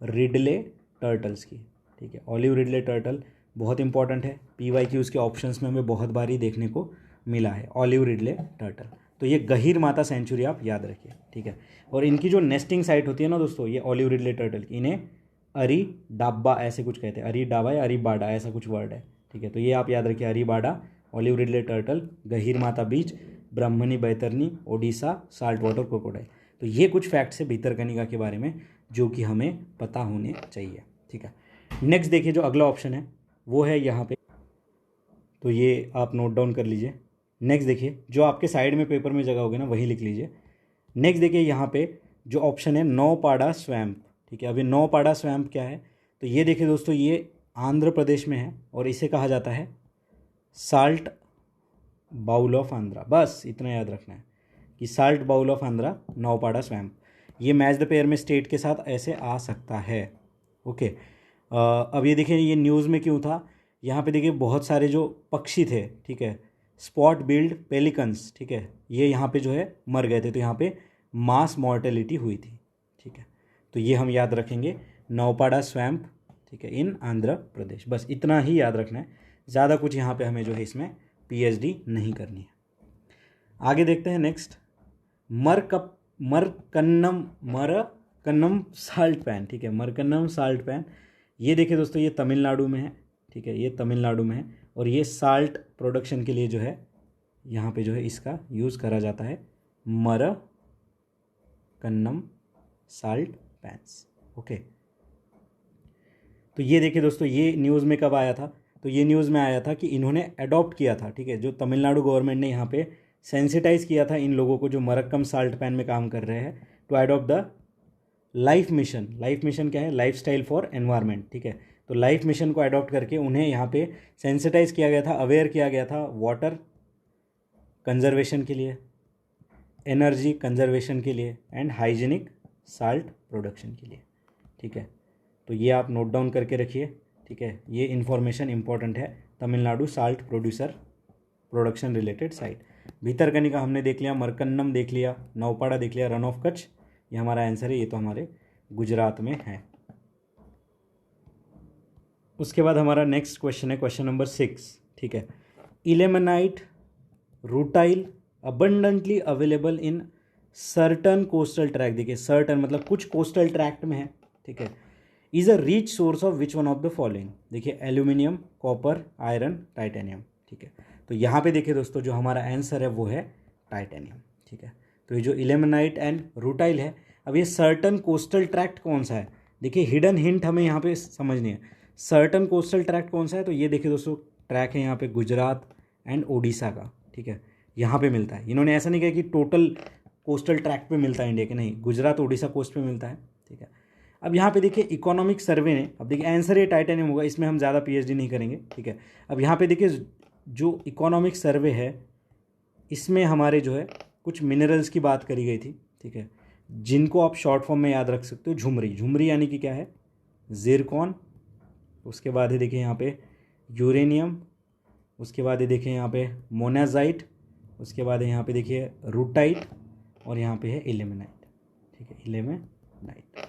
रिडले टर्टल्स की, ठीक है। ऑलिव रिडले टर्टल बहुत इंपॉर्टेंट है, PYQ के ऑप्शंस में हमें बहुत बारी देखने को मिला है ऑलिव रिडले टर्टल। तो ये गहीर माता सेंचुरी आप याद रखिए, ठीक है। और इनकी जो नेस्टिंग साइट होती है ना दोस्तों, ये ऑलिव रिडले टर्टल की, इन्हें अरी डाब्बा ऐसे कुछ कहते हैं, अरी डाबा या अरी बाडा ऐसा कुछ वर्ड है, ठीक है। तो ये आप याद रखिए, अरी बाडा, ऑलिव रिडले टर्टल, गहीर माता बीच, ब्राह्मणी Baitarani, Odisha, salt water crocodile. तो ये कुछ फैक्ट्स है भितरकनिका के बारे में जो कि हमें पता होने चाहिए, ठीक है। नेक्स्ट देखिए जो अगला ऑप्शन है वो है यहाँ पे, तो ये आप नोट डाउन कर लीजिए। नेक्स्ट देखिए जो आपके साइड में पेपर में जगह होगी ना वही लिख लीजिए। नेक्स्ट देखिए यहाँ पे जो ऑप्शन है नौपाड़ा स्वैम्प, ठीक है। अभी नौपाड़ा स्वैम्प क्या है, तो ये देखिए दोस्तों, ये आंध्र प्रदेश में है और इसे कहा जाता है साल्ट बाउल ऑफ आंध्रा। बस इतना याद रखना है कि salt bowl of Andhra, Naupada swamp. ये मैच द पेयर में स्टेट के साथ ऐसे आ सकता है, ओके। अब ये देखिए ये न्यूज़ में क्यों था, यहाँ पे देखिए बहुत सारे जो पक्षी थे, ठीक है, स्पॉट बिल्ड पेलिकन्स, ठीक है, ये यहाँ पे जो है मर गए थे, तो यहाँ पे मास मॉर्टेलिटी हुई थी, ठीक है। तो ये हम याद रखेंगे, नौपाड़ा स्वैम्प, ठीक है, इन आंध्र प्रदेश। बस इतना ही याद रखना है, ज़्यादा कुछ यहाँ पे हमें जो है इसमें PhD नहीं करनी है। आगे देखते हैं नेक्स्ट, मरकन्नम साल्ट पैन, ठीक है, मरकन्नम साल्ट पैन। ये देखिए दोस्तों, ये तमिलनाडु में है, ठीक है, ये तमिलनाडु में है और ये साल्ट प्रोडक्शन के लिए जो है यहाँ पे जो है इसका यूज़ करा जाता है, मरकन्नम साल्ट पैंस, ओके। तो ये देखिए दोस्तों, ये न्यूज़ में कब आया था, तो ये न्यूज़ में आया था कि इन्होंने अडॉप्ट किया था, ठीक है, जो तमिलनाडु गवर्नमेंट ने यहाँ पे सेंसिटाइज किया था इन लोगों को जो मरक्कम साल्ट पैन में काम कर रहे हैं, to adopt the life mission. Life mission क्या है, लाइफ स्टाइल फॉर एनवायरनमेंट, ठीक है। तो लाइफ मिशन को अडॉप्ट करके उन्हें यहाँ पे सेंसिटाइज किया गया था, अवेयर किया गया था वाटर कंजर्वेशन के लिए, एनर्जी कंजर्वेशन के लिए एंड हाइजीनिक साल्ट प्रोडक्शन के लिए, ठीक है। तो ये आप नोट डाउन करके रखिए, ठीक है, ये इन्फॉर्मेशन इंपॉर्टेंट है, Tamil Nadu salt producer production related site. Bhitarkanika हमने देख लिया, मरकन्नम देख लिया, नौपाड़ा देख लिया, रन ऑफ कच्छ, ये हमारा आंसर है, ये तो हमारे गुजरात में है। उसके बाद हमारा नेक्स्ट क्वेश्चन है क्वेश्चन नंबर 6, ठीक है। Ilmenite rutile abundantly available in certain coastal track, देखिए सर्टन मतलब कुछ कोस्टल ट्रैक्ट में है, ठीक है, is a rich source of which one of the following, देखिए एल्यूमिनियम, कॉपर, आयरन, टाइटेनियम, ठीक है। तो यहाँ पे देखिए दोस्तों जो हमारा आंसर है वो है टाइटेनियम, ठीक है। तो ये जो इलेमेनाइट एंड रूटाइल है, अब ये सर्टन कोस्टल ट्रैक्ट कौन सा है, देखिए हिडन हिंट हमें यहाँ पे समझनी है। सर्टन कोस्टल ट्रैक्ट कौन सा है, तो ये देखिए दोस्तों ट्रैक है यहाँ पे गुजरात एंड ओडिशा का, ठीक है, यहाँ पे मिलता है। इन्होंने ऐसा नहीं कहा कि टोटल कोस्टल ट्रैक्ट पे मिलता है इंडिया के, नहीं, गुजरात ओडिशा कोस्ट पे मिलता है, ठीक है। अब यहाँ पे देखिए इकोनॉमिक सर्वे ने, अब देखिए आंसर ये टाइटेनियम होगा, इसमें हम ज़्यादा PhD नहीं करेंगे, ठीक है। अब यहाँ पे देखिए जो इकोनॉमिक सर्वे है इसमें हमारे जो है कुछ मिनरल्स की बात करी गई थी, ठीक है, जिनको आप शॉर्ट फॉर्म में याद रख सकते हो, झुमरी। झुमरी यानी कि क्या है, जिरकॉन। उसके बाद है देखिए यहाँ पे यूरेनियम, उसके बाद है देखिए यहाँ पे मोनाजाइट, उसके बाद है यहाँ पे देखिए रूटाइट और यहाँ पे है इलेमेनाइट, ठीक है, इलेमेनाइट।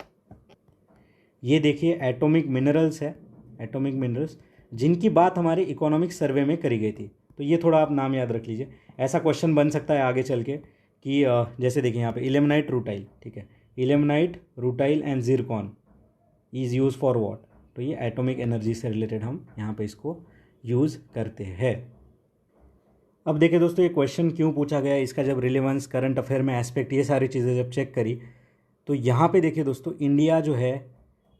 ये देखिए एटॉमिक मिनरल्स है, एटॉमिक मिनरल्स जिनकी बात हमारे इकोनॉमिक सर्वे में करी गई थी। तो ये थोड़ा आप नाम याद रख लीजिए, ऐसा क्वेश्चन बन सकता है आगे चल के कि जैसे देखिए यहाँ पे इलेमेनाइट रूटाइल, ठीक है, ilmenite rutile and zircon is use for what, तो ये एटॉमिक एनर्जी से रिलेटेड हम यहाँ पे इसको यूज़ करते हैं। अब देखिए दोस्तों ये क्वेश्चन क्यों पूछा गया, इसका जब रिलेवेंस, करंट अफेयर में एस्पेक्ट, ये सारी चीज़ें जब चेक करी तो यहाँ पे देखिए दोस्तों इंडिया जो है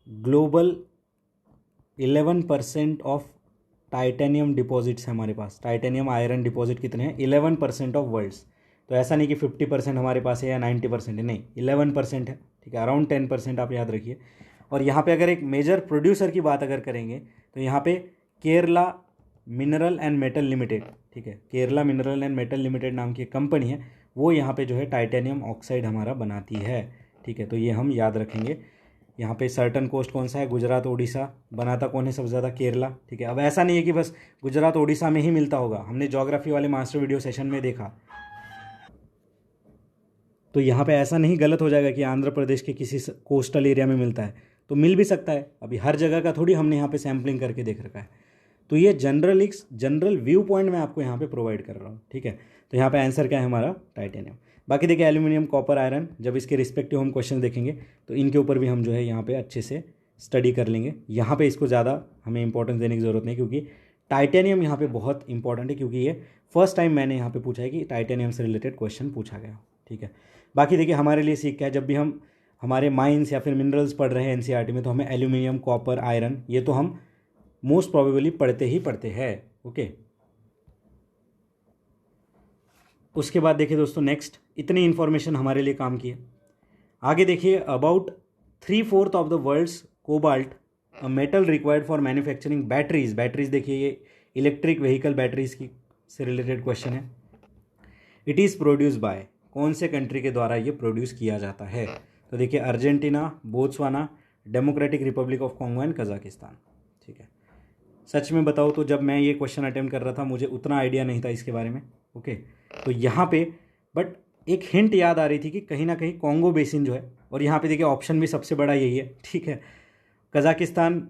ग्लोबल 11% ऑफ टाइटेनियम डिपॉजिट्स है हमारे पास। टाइटेनियम आयरन डिपॉजिट कितने हैं, 11% ऑफ वर्ल्ड्स। तो ऐसा नहीं कि 50% हमारे पास है या 90% है, नहीं, 11% है, ठीक है, अराउंड 10% आप याद रखिए। और यहाँ पे अगर एक मेजर प्रोड्यूसर की बात अगर करेंगे तो यहाँ पे Kerala mineral and metal limited, ठीक है, Kerala mineral and metal limited नाम की एक कंपनी है, वो यहाँ पे जो है टाइटेनियम ऑक्साइड हमारा बनाती है, ठीक है, तो ये हम याद रखेंगे। यहाँ पे सर्टन कोस्ट कौन सा है, गुजरात उड़ीसा। बनाता कौन है सबसे ज़्यादा, केरला। ठीक है, अब ऐसा नहीं है कि बस गुजरात उड़ीसा में ही मिलता होगा, हमने ज्योग्राफी वाले मास्टर वीडियो सेशन में देखा। तो यहाँ पे ऐसा नहीं गलत हो जाएगा कि आंध्र प्रदेश के किसी कोस्टल एरिया में मिलता है, तो मिल भी सकता है। अभी हर जगह का थोड़ी हमने यहाँ पे सैम्पलिंग करके देख रखा है। तो ये जनरल व्यू पॉइंट मैं आपको यहाँ पे प्रोवाइड कर रहा हूँ। ठीक है, तो यहाँ पे आंसर क्या है हमारा, टाइटेनियम। बाकी देखिए एल्यूमिनियम, कॉपर, आयरन, जब इसके रिस्पेक्टिव हम क्वेश्चन देखेंगे तो इनके ऊपर भी हम जो है यहाँ पे अच्छे से स्टडी कर लेंगे। यहाँ पे इसको ज़्यादा हमें इंपॉर्टेंस देने की ज़रूरत नहीं, क्योंकि टाइटेनियम यहाँ पे बहुत इंपॉर्टेंट है, क्योंकि ये फर्स्ट टाइम मैंने यहाँ पे पूछा है कि टाइटेनियम से रिलेटेड क्वेश्चन पूछा गया। ठीक है, बाकी देखिए हमारे लिए सीख क्या है, जब भी हम हमारे माइंस या फिर मिनरल्स पढ़ रहे हैं एनसीईआरटी में, तो हमें एल्यूमिनियम, कॉपर, आयरन, ये तो हम मोस्ट प्रोबेबली पढ़ते ही पढ़ते हैं। ओके, उसके बाद देखिए दोस्तों नेक्स्ट, इतनी इन्फॉर्मेशन हमारे लिए काम की है। आगे देखिए, about 3/4 of the world's cobalt, a metal required for manufacturing batteries. Batteries देखिए ये इलेक्ट्रिक व्हीकल बैटरीज की से रिलेटेड क्वेश्चन है। इट इज़ प्रोड्यूस बाय, कौन से कंट्री के द्वारा ये प्रोड्यूस किया जाता है। तो देखिए Argentina, Botswana, democratic Republic of Congo and Kazakhstan. ठीक है, सच में बताओ तो जब मैं ये क्वेश्चन अटेम्प्ट कर रहा था मुझे उतना आइडिया नहीं था इसके बारे में। ओके, तो यहाँ पे बट एक हिंट याद आ रही थी कि कहीं ना कहीं कॉन्गो बेसिन जो है, और यहाँ पे देखिए ऑप्शन भी सबसे बड़ा यही है। ठीक है, कजाकिस्तान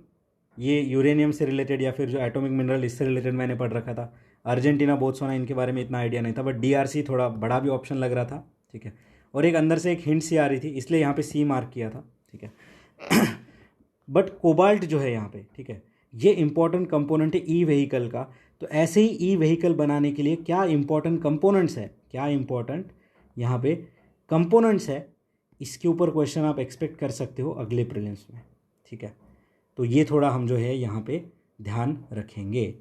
ये यूरेनियम से रिलेटेड या फिर जो एटॉमिक मिनरल इससे रिलेटेड मैंने पढ़ रखा था। अर्जेंटीना, बोत्सवाना, इनके बारे में इतना आइडिया नहीं था, बट डीआरसी थोड़ा बड़ा भी ऑप्शन लग रहा था। ठीक है, और एक अंदर से एक हिंट सी आ रही थी, इसलिए यहाँ पे सी मार्क किया था। ठीक है, बट कोबाल्ट जो है यहाँ पे, ठीक है, ये इंपॉर्टेंट कंपोनेंट है ई व्हीकल का। तो ऐसे ही ई व्हीकल बनाने के लिए क्या इंपॉर्टेंट कंपोनेंट्स है, क्या इंपॉर्टेंट यहाँ पे कंपोनेंट्स है, इसके ऊपर क्वेश्चन आप एक्सपेक्ट कर सकते हो अगले प्रीलिम्स में। ठीक है, तो ये थोड़ा हम जो है यहाँ पे ध्यान रखेंगे।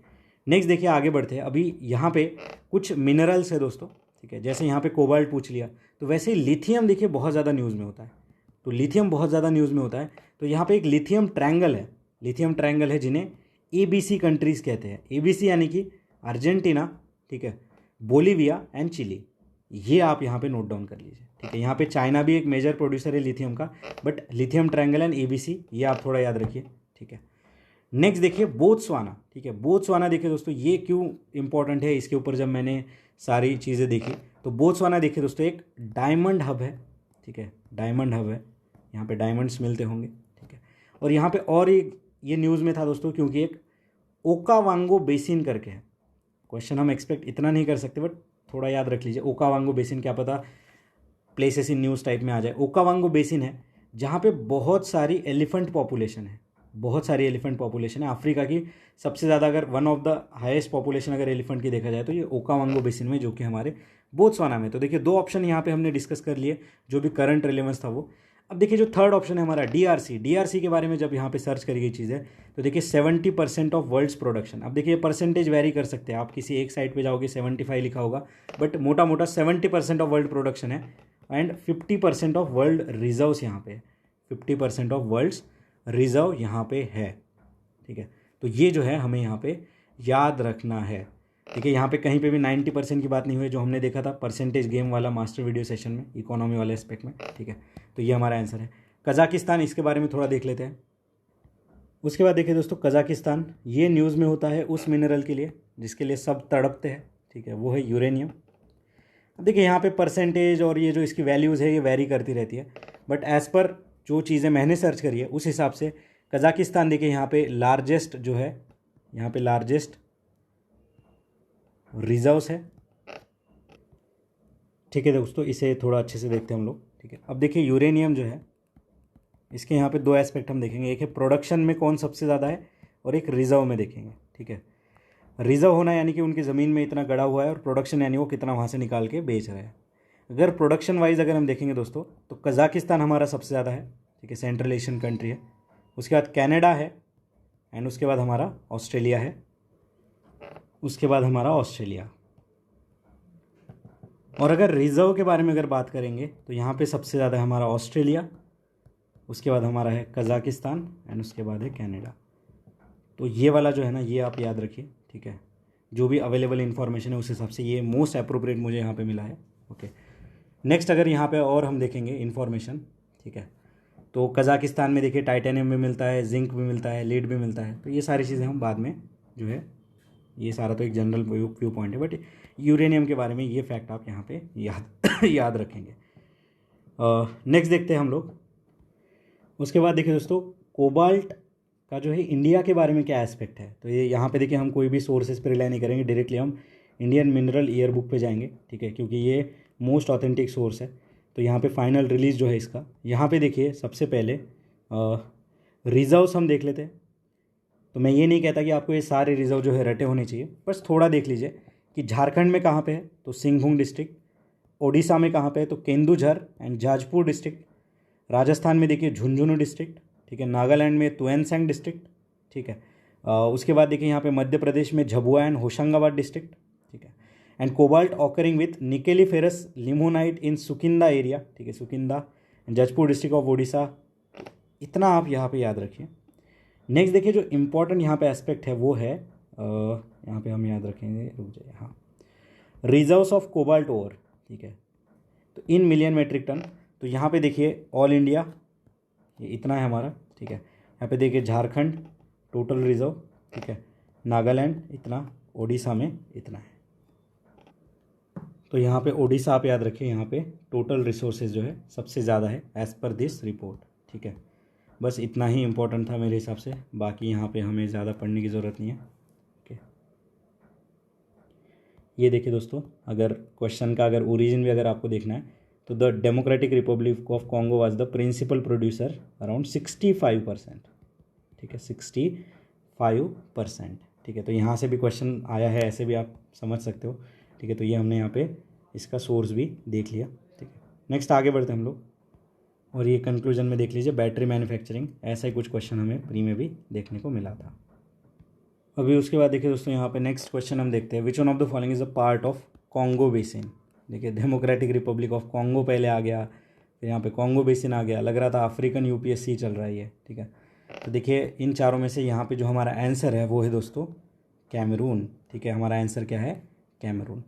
नेक्स्ट देखिए आगे बढ़ते हैं। अभी यहाँ पे कुछ मिनरल्स है दोस्तों। ठीक है, जैसे यहाँ पे कोबाल्ट पूछ लिया, तो वैसे ही लिथियम देखिए बहुत ज़्यादा न्यूज़ में होता है। तो लिथियम बहुत ज़्यादा न्यूज़ में होता है, तो यहाँ पे एक लिथियम ट्रायंगल है। लिथियम ट्रायंगल है जिन्हें ABC कंट्रीज़ कहते हैं। ABC यानी कि अर्जेंटीना, ठीक है, बोलीविया एंड चिली। ये आप यहाँ पे नोट डाउन कर लीजिए। ठीक है, यहाँ पे चाइना भी एक मेजर प्रोड्यूसर है लिथियम का, but lithium triangle and ABC ये आप थोड़ा याद रखिए। ठीक है, नेक्स्ट देखिए बोत्सवाना। ठीक है, बोत्सवाना देखिए दोस्तों, ये क्यों इंपॉर्टेंट है, इसके ऊपर जब मैंने सारी चीज़ें देखी तो बोत्सवाना देखिए दोस्तों एक डायमंड हब है। ठीक है, डायमंड हब है, यहाँ पे डायमंड्स मिलते होंगे। ठीक है, और यहाँ पे और एक ये न्यूज़ में था दोस्तों, क्योंकि एक ओकावांगो बेसिन करके है। क्वेश्चन हम एक्सपेक्ट इतना नहीं कर सकते, बट थोड़ा याद रख लीजिए। ओकावांगो बेसिन, क्या पता प्लेसेस इन न्यूज़ टाइप में आ जाए। ओकावांगो बेसिन है जहाँ पे बहुत सारी एलिफेंट पॉपुलेशन है, बहुत सारी एलिफेंट पॉपुलेशन है। अफ्रीका की सबसे ज़्यादा, अगर one of the highest population अगर एलिफेंट की देखा जाए तो ये ओकावांगो बेसिन में, जो कि हमारे बोत्सवाना में। तो देखिए दो ऑप्शन यहाँ पे हमने डिस्कस कर लिए, जो भी करंट रिलेवेंस था वो। अब देखिए जो थर्ड ऑप्शन है हमारा डीआरसी। डीआरसी के बारे में जब यहाँ पे सर्च करी गई चीज़ है, तो देखिए 70% ऑफ वर्ल्ड्स प्रोडक्शन। अब देखिए परसेंटेज वेरी कर सकते हैं, आप किसी एक साइड पे जाओगे 75 लिखा होगा, बट मोटा मोटा 70% ऑफ वर्ल्ड प्रोडक्शन है एंड 50% ऑफ वर्ल्ड रिजर्व्स यहाँ पे, 50% ऑफ वर्ल्ड्स रिजर्व यहाँ पे है। ठीक है, तो ये जो है हमें यहाँ पे याद रखना है। ठीक है, यहाँ पे कहीं पे भी 90% की बात नहीं हुई, जो हमने देखा था परसेंटेज गेम वाला मास्टर वीडियो सेशन में, इकोनॉमी वाले एस्पेक्ट में। ठीक है, तो ये हमारा आंसर है। कजाकिस्तान, इसके बारे में थोड़ा देख लेते हैं। उसके बाद देखिए दोस्तों, कजाकिस्तान ये न्यूज़ में होता है उस मिनरल के लिए जिसके लिए सब तड़पते हैं। ठीक है, वो है यूरेनियम। अब देखिए यहाँ पे परसेंटेज और ये जो इसकी वैल्यूज़ है ये वेरी करती रहती है, बट एज़ पर जो चीज़ें मैंने सर्च करी है उस हिसाब से कजाकिस्तान देखिए यहाँ पे लार्जेस्ट जो है, यहाँ पे लार्जेस्ट रिजर्व्स है। ठीक है दोस्तों, इसे थोड़ा अच्छे से देखते हैं हम लोग। ठीक है, अब देखिए यूरेनियम जो है, इसके यहाँ पे दो एस्पेक्ट हम देखेंगे, एक है प्रोडक्शन में कौन सबसे ज़्यादा है, और एक रिजर्व में देखेंगे। ठीक है, रिजर्व होना यानी कि उनकी ज़मीन में इतना गड़ा हुआ है, और प्रोडक्शन यानी वो कितना वहाँ से निकाल के बेच रहे हैं। अगर प्रोडक्शन वाइज अगर हम देखेंगे दोस्तों, तो कजाकिस्तान हमारा सबसे ज़्यादा है। ठीक है, सेंट्रल एशियन कंट्री है। उसके बाद कनाडा है, एंड उसके बाद हमारा ऑस्ट्रेलिया है, उसके बाद हमारा ऑस्ट्रेलिया। और अगर रिजर्व के बारे में अगर बात करेंगे तो यहाँ पे सबसे ज़्यादा है हमारा ऑस्ट्रेलिया, उसके बाद हमारा है कजाकिस्तान, एंड उसके बाद है कनाडा। तो ये वाला जो है ना, ये आप याद रखिए। ठीक है, जो भी अवेलेबल इन्फॉर्मेशन है उस हिसाब से ये मोस्ट अप्रोप्रिएट मुझे यहाँ पे मिला है। ओके, नेक्स्ट अगर यहाँ पे और हम देखेंगे इन्फॉर्मेशन, ठीक है। तो कज़ाकिस्तान में देखिए टाइटेनियम भी मिलता है, जिंक भी मिलता है, लीड भी मिलता है। तो ये सारी चीज़ें हम बाद में जो है, ये सारा तो एक जनरल व्यू पॉइंट है, बट यूरेनियम के बारे में ये फैक्ट आप यहाँ पे याद याद रखेंगे। नेक्स्ट देखते हैं हम लोग। उसके बाद देखिए दोस्तों, कोबाल्ट का जो है इंडिया के बारे में क्या एस्पेक्ट है। तो ये यहाँ पे देखिए हम कोई भी सोर्सेज पर रिलाई नहीं करेंगे, डायरेक्टली हम इंडियन मिनरल ईयर बुक पे जाएंगे, ठीक है, क्योंकि ये मोस्ट ऑथेंटिक सोर्स है। तो यहाँ पे फाइनल रिलीज़ जो है इसका, यहाँ पे देखिए सबसे पहले रिजर्व्स हम देख लेते हैं। तो मैं ये नहीं कहता कि आपको ये सारे रिजर्व जो है रटे होने चाहिए, बस थोड़ा देख लीजिए कि झारखंड में कहाँ पे है, तो सिंहभूम डिस्ट्रिक्ट। ओडिशा में कहाँ पे है, तो केंदुझर एंड जाजपुर डिस्ट्रिक्ट। राजस्थान में देखिए झुंझुनू डिस्ट्रिक्ट, ठीक है। नागालैंड में तुएनसेंग डिस्ट्रिक्ट, ठीक है। उसके बाद देखिए यहाँ पे मध्य प्रदेश में झबुआ एंड होशंगाबाद डिस्ट्रिक्ट, ठीक है। And cobalt occurring with nickeliferous limonite in Sukinda area, ठीक है, सुकिंदा, जजपुर डिस्ट्रिक्ट ऑफ ओडिशा। इतना आप यहाँ पे याद रखिए। नेक्स्ट देखिए जो इम्पोर्टेंट यहाँ पे एस्पेक्ट है वो है, यहाँ पे हम याद रखेंगे, रुक जाइए, हाँ, रिजर्व्स ऑफ कोबाल्ट ओर, ठीक है। तो इन मिलियन मेट्रिक टन। तो यहाँ पे देखिए ऑल इंडिया ये इतना है हमारा, ठीक है। यहाँ पे देखिए झारखंड टोटल रिजर्व, ठीक है, नागालैंड इतना, ओडिशा में इतना है। तो यहाँ पे ओडिशा आप याद रखिए, यहाँ पे टोटल रिसोर्सेज जो है सबसे ज़्यादा है एज़ पर दिस रिपोर्ट, ठीक है। बस इतना ही इम्पोर्टेंट था मेरे हिसाब से, बाकी यहाँ पे हमें ज़्यादा पढ़ने की ज़रूरत नहीं है, ओके। ये देखिए दोस्तों, अगर क्वेश्चन का अगर ओरिजिन भी अगर आपको देखना है, तो the Democratic Republic of Congo was the principal producer around 65%, ठीक है, 65%, ठीक है। तो यहाँ से भी क्वेश्चन आया है, ऐसे भी आप समझ सकते हो, ठीक है। तो ये हमने यहाँ पे इसका सोर्स भी देख लिया, ठीक है। नेक्स्ट आगे बढ़ते हैं हम लोग, और ये कंक्लूजन में देख लीजिए बैटरी मैन्युफैक्चरिंग, ऐसा ही कुछ क्वेश्चन हमें प्री में भी देखने को मिला था। अभी उसके बाद देखिए दोस्तों, यहाँ पे नेक्स्ट क्वेश्चन हम देखते हैं, विच one of the following is a part of Congo basin. देखिए डेमोक्रेटिक रिपब्लिक ऑफ कॉन्गो पहले आ गया, फिर यहाँ पे कॉन्गो बेसिन आ गया, लग रहा था अफ्रीकन यूपीएससी चल रहा है ये, ठीक है। तो देखिए इन चारों में से यहाँ पे जो हमारा आंसर है वो है दोस्तों कैमरून, ठीक है। हमारा आंसर क्या है, कैमरून।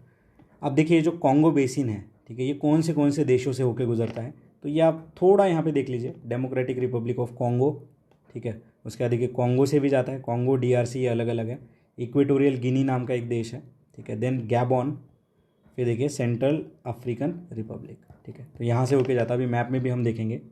अब देखिए ये जो कॉन्गो बेसिन है, ठीक है, ये कौन से देशों से होकर गुजरता है, तो ये आप थोड़ा यहाँ पे देख लीजिए, डेमोक्रेटिक रिपब्लिक ऑफ कॉन्गो, ठीक है। उसके बाद देखिए कॉन्गो से भी जाता है, कॉन्गो, डीआरसी, ये अलग अलग है। इक्वेटोरियल गिनी नाम का एक देश है, ठीक है। देन गैबॉन, फिर देखिए सेंट्रल अफ्रीकन रिपब्लिक, ठीक है। तो यहाँ से होके जाता है, अभी मैप में भी हम देखेंगे। तो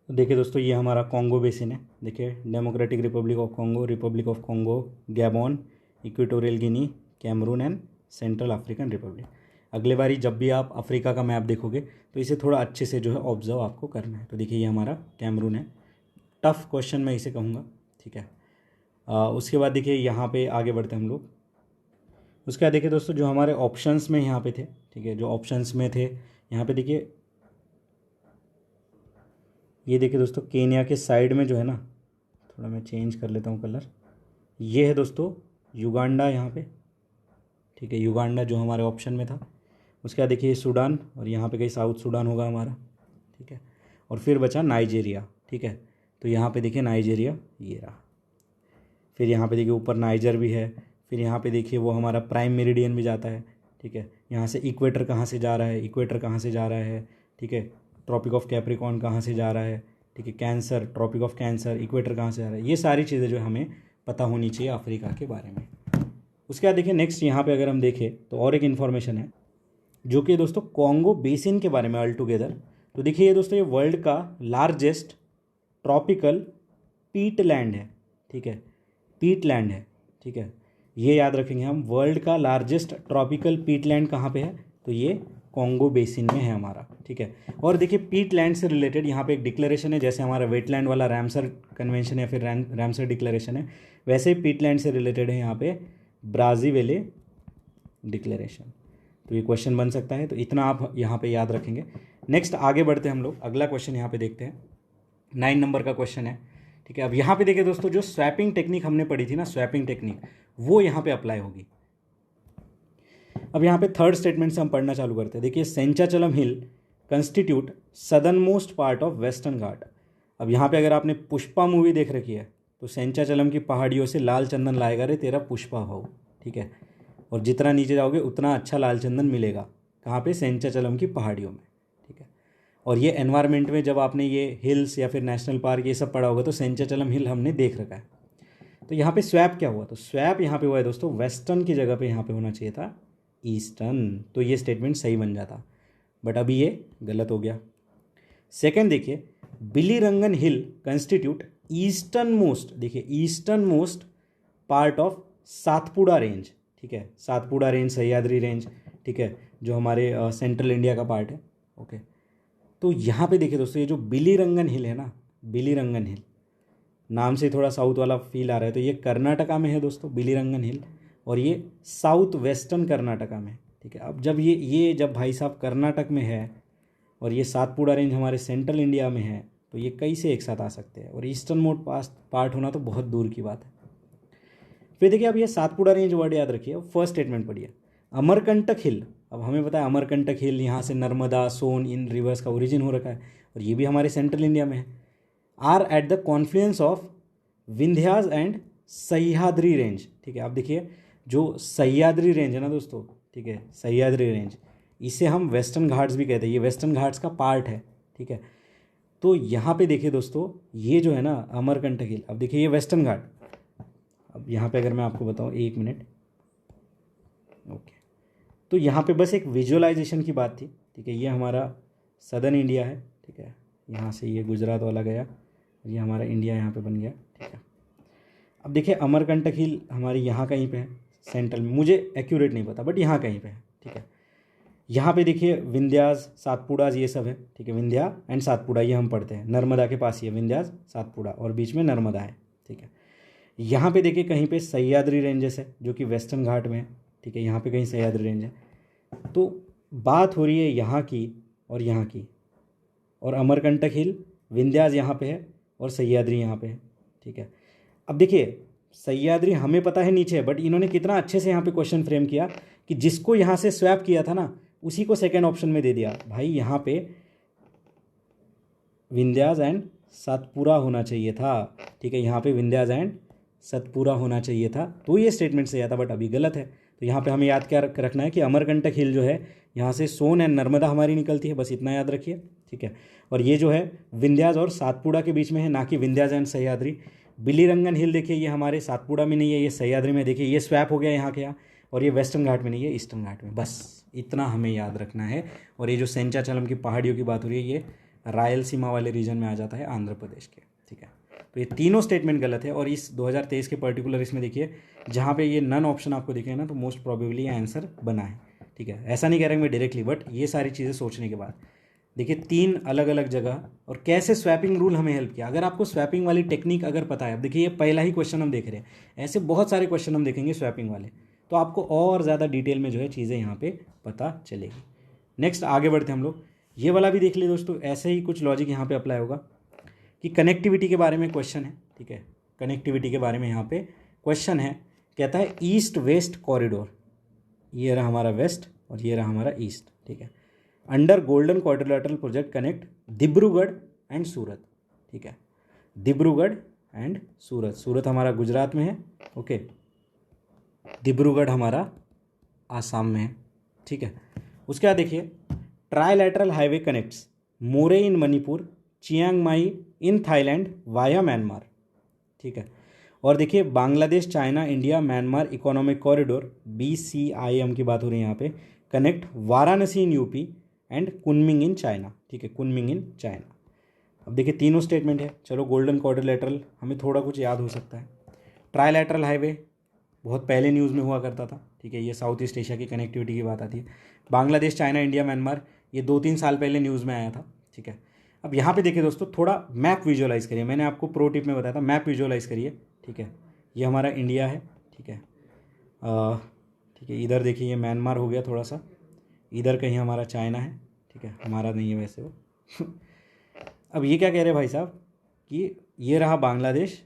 देखिए दोस्तों, ये हमारा कॉन्गो बेसिन है, देखिए Democratic Republic of Congo, Republic of Congo, Gabon, Equatorial Guinea, Cameroon and Central African Republic. अगले बारी जब भी आप अफ्रीका का मैप देखोगे तो इसे थोड़ा अच्छे से जो है ऑब्जर्व आपको करना है। तो देखिए ये हमारा कैमरून है, टफ क्वेश्चन मैं इसे कहूँगा, ठीक है। उसके बाद देखिए यहाँ पे आगे बढ़ते हैं हम लोग। उसके बाद देखिए दोस्तों, जो हमारे ऑप्शंस में यहाँ पे थे, ठीक है, जो ऑप्शंस में थे यहाँ पे देखिए, ये देखिए दोस्तों केन्या के साइड में जो है ना, थोड़ा मैं चेंज कर लेता हूँ कलर, ये है दोस्तों युगांडा यहाँ पे, ठीक है, युगांडा जो हमारे ऑप्शन में था। उसके बाद देखिए सूडान, और यहाँ पे कहीं साउथ सूडान होगा हमारा, ठीक है। और फिर बचा नाइजेरिया, ठीक है। तो यहाँ पे देखिए नाइजेरिया ये रहा, फिर यहाँ पे देखिए ऊपर नाइजर भी है, फिर यहाँ पे देखिए वो हमारा प्राइम मेरिडियन भी जाता है, ठीक है। यहाँ से इक्वेटर कहाँ से जा रहा है, इक्वेटर कहाँ से जा रहा है, ठीक है। ट्रॉपिक ऑफ कैप्रिकॉर्न कहाँ से जा रहा है, ठीक है। Cancer, Tropic of Cancer, equator कहाँ से जा रहा है, ये सारी चीज़ें जो हमें पता होनी चाहिए अफ्रीका के बारे में। उसके बाद देखिए नेक्स्ट यहाँ पे अगर हम देखें तो और एक इन्फॉर्मेशन है जो कि दोस्तों कॉन्गो बेसिन के बारे में ऑल टुगेदर। तो देखिए ये दोस्तों, ये वर्ल्ड का लार्जेस्ट ट्रॉपिकल पीट लैंड है, ठीक है, पीट लैंड है, ठीक है। ये याद रखेंगे हम, वर्ल्ड का लार्जेस्ट ट्रॉपिकल पीट लैंड कहाँ पे है, तो ये कॉन्गो बेसिन में है हमारा, ठीक है। और देखिए पीट लैंड से रिलेटेड यहाँ पे एक डिक्लेरेशन है, जैसे हमारा वेटलैंड वाला रामसर कन्वेंशन या फिर रामसर डिक्लेरेशन है, वैसे ही पीट लैंड से रिलेटेड है यहाँ पे ब्राज़ीवेले डिक्लेरेशन। तो ये क्वेश्चन बन सकता है, तो इतना आप यहाँ पे याद रखेंगे। नेक्स्ट आगे बढ़ते हैं हम लोग, अगला क्वेश्चन यहाँ पे देखते हैं, 9 नंबर का क्वेश्चन है, ठीक है। अब यहाँ पे देखिए दोस्तों, जो स्वैपिंग टेक्निक हमने पढ़ी थी ना, स्वैपिंग टेक्निक, वो यहाँ पे अप्लाई होगी। अब यहाँ पे थर्ड स्टेटमेंट से हम पढ़ना चालू करते हैं। देखिए Senchachalam hill constitute southern most part of western Ghat. अब यहाँ पे अगर आपने पुष्पा मूवी देख रखी है तो सेंचाचलम की पहाड़ियों से लाल चंदन लाएगा रे तेरा पुष्पा भाऊ, ठीक है। और जितना नीचे जाओगे उतना अच्छा लाल चंदन मिलेगा, कहाँ पे, सेंचाचलम की पहाड़ियों में, ठीक है। और ये एनवायरनमेंट में जब आपने ये हिल्स या फिर नेशनल पार्क ये सब पढ़ा होगा तो सेंचाचलम हिल हमने देख रखा है। तो यहाँ पे स्वैप क्या हुआ, तो स्वैप यहाँ पे हुआ है दोस्तों वेस्टर्न की जगह पे यहाँ पे होना चाहिए था ईस्टर्न, तो ये स्टेटमेंट सही बन जाता, बट अभी ये गलत हो गया। सेकंड देखिए, बिलीरंगन हिल कंस्टिट्यूट ईस्टर्न मोस्ट, देखिए eastern most part of Satpura range, ठीक है, सातपुड़ा रेंज, सह्याद्री रेंज, ठीक है, जो हमारे सेंट्रल इंडिया का पार्ट है। ओके, तो यहाँ पे देखिए दोस्तों ये जो बिलीरंगन हिल है ना, बिलीरंगन हिल नाम से थोड़ा साउथ वाला फील आ रहा है, तो ये कर्नाटका में है दोस्तों बिलीरंगन हिल, और ये साउथ वेस्टर्न कर्नाटका में, ठीक है। अब जब ये जब भाई साहब कर्नाटक में है और ये सातपुड़ा रेंज हमारे सेंट्रल इंडिया में है, तो ये कैसे एक साथ आ सकते हैं, और ईस्टर्न मोस्ट पार्ट होना तो बहुत दूर की बात है। फिर देखिए अब ये सातपुड़ा रेंज वर्ड याद रखिए। अब फर्स्ट स्टेटमेंट पढ़िए, अमरकंटक हिल, अब हमें पता है अमरकंटक हिल यहाँ से नर्मदा सोन इन रिवर्स का ओरिजिन हो रखा है, और ये भी हमारे सेंट्रल इंडिया में है। Are at the confluence of Vindhyas and Sahyadri range, ठीक है। अब देखिए जो सह्याद्री रेंज है ना दोस्तों, ठीक है, सह्याद्री रेंज, इसे हम वेस्टर्न घाट्स भी कहते हैं, ये वेस्टर्न घाट्स का पार्ट है, ठीक है। तो यहाँ पे देखिए दोस्तों ये जो है ना अमरकंटक हिल, अब देखिए ये वेस्टर्न घाट, अब यहाँ पे अगर मैं आपको बताऊँ, एक मिनट, ओके, तो यहाँ पे बस एक विजुअलाइजेशन की बात थी, ठीक है। ये हमारा सदर्न इंडिया है, ठीक है, यहाँ से ये गुजरात वाला गया, ये हमारा इंडिया यहाँ पे बन गया, ठीक है। अब देखिए अमरकंटक हिल हमारी यहाँ कहीं पे है सेंट्रल में, मुझे एक्यूरेट नहीं पता बट यहाँ कहीं पे है, ठीक है। यहाँ पे देखिए विंध्यास सातपुड़ाज ये सब है, ठीक है, विंध्या एंड सातपुड़ा ये हम पढ़ते हैं, नर्मदा के पास ही है विंध्यास सातपुड़ा, और बीच में नर्मदा है, ठीक है। यहाँ पे देखिए कहीं पे सह्याद्री रेंजेस है जो कि वेस्टर्न घाट में है, ठीक है, यहाँ पे कहीं सह्याद्री रेंज है। तो बात हो रही है यहाँ की और यहाँ की, और अमरकंटक हिल विंध्यास यहाँ पे है और सह्याद्री यहाँ पे है, ठीक है। अब देखिए सह्याद्री हमें पता है नीचे है, बट इन्होंने कितना अच्छे से यहाँ पे क्वेश्चन फ्रेम किया कि जिसको यहाँ से स्वैप किया था ना उसी को सेकंड ऑप्शन में दे दिया, भाई यहाँ पे विंध्यास एंड सतपुड़ा होना चाहिए था, ठीक है, यहाँ पे विंध्यास एंड सतपुड़ा होना चाहिए था, तो ये स्टेटमेंट सही आता, बट अभी गलत है। तो यहाँ पे हमें याद क्या रखना है कि अमरकंटक हिल जो है यहाँ से सोन एंड नर्मदा हमारी निकलती है, बस इतना याद रखिए, ठीक है। और ये जो है विंध्यास और सातपुड़ा के बीच में है, ना कि विंध्यास एंड सह्याद्री। बिलीरंगन हिल देखिए ये हमारे सातपुड़ा में नहीं है, ये सह्याद्री में, देखिए ये स्वैप हो गया यहाँ के यहाँ, और ये वेस्टर्न घाट में नहीं है, ईस्टर्न घाट में, बस इतना हमें याद रखना है। और ये जो सेंचाचलम की पहाड़ियों की बात हो रही है, ये रायलसीमा वाले रीजन में आ जाता है, आंध्र प्रदेश के, ठीक है। तो ये तीनों स्टेटमेंट गलत है, और इस 2023 के पर्टिकुलर इसमें देखिए जहाँ पे ये नन ऑप्शन आपको दिखे ना, तो मोस्ट प्रोबेबली आंसर बना है, ठीक है। ऐसा नहीं कह रहा मैं डायरेक्टली, बट ये सारी चीज़ें सोचने के बाद देखिए तीन अलग अलग जगह, और कैसे स्वैपिंग रूल हमें हेल्प किया। अगर आपको स्वैपिंग वाली टेक्निक अगर पता है, अब देखिए ये पहला ही क्वेश्चन हम देख रहे हैं, ऐसे बहुत सारे क्वेश्चन हम देखेंगे स्वैपिंग वाले, तो आपको और ज़्यादा डिटेल में जो है चीज़ें यहाँ पे पता चलेगी। नेक्स्ट आगे बढ़ते हम लोग, ये वाला भी देख लिए दोस्तों, ऐसे ही कुछ लॉजिक यहाँ पे अप्लाई होगा कि कनेक्टिविटी के बारे में क्वेश्चन है, ठीक है, कनेक्टिविटी के बारे में यहाँ पे क्वेश्चन है, कहता है ईस्ट वेस्ट कॉरिडोर, ये रहा हमारा वेस्ट और ये रहा हमारा ईस्ट, ठीक है, under golden quadrilateral project connect Dibrugarh and Surat, ठीक है, दिब्रूगढ़ एंड सूरत, सूरत हमारा गुजरात में है, ओके, दिब्रूगढ़ हमारा आसाम में है, ठीक है। उसके बाद देखिए trilateral highway connects Moreh in Manipur, Chiang Mai in Thailand via Myanmar, ठीक है। और देखिए Bangladesh China India Myanmar economic corridor BCIM की बात हो रही है यहाँ पे, connect Varanasi in UP and Kunming in China, ठीक है, कुनमिंग इन चाइना। अब देखिए तीनों स्टेटमेंट है, चलो गोल्डन क्वाड्रिलेटरल हमें थोड़ा कुछ याद हो सकता है, ट्राईलैटरल हाईवे बहुत पहले न्यूज़ में हुआ करता था, ठीक है, ये साउथ ईस्ट एशिया की कनेक्टिविटी की बात आती है। बांग्लादेश चाइना इंडिया म्यांमार ये 2-3 साल पहले न्यूज़ में आया था, ठीक है। अब यहाँ पे देखिए दोस्तों थोड़ा मैप विजुअलाइज़ करिए, मैंने आपको प्रो टिप में बताया था, मैप विजुअलाइज़ करिए, ठीक है, ये हमारा इंडिया है, ठीक है, ठीक है, इधर देखिए ये म्यांमार हो गया थोड़ा सा, इधर कहीं हमारा चाइना है, ठीक है, हमारा नहीं है वैसे वो अब ये क्या कह रहे हैं भाई साहब कि ये रहा बांग्लादेश,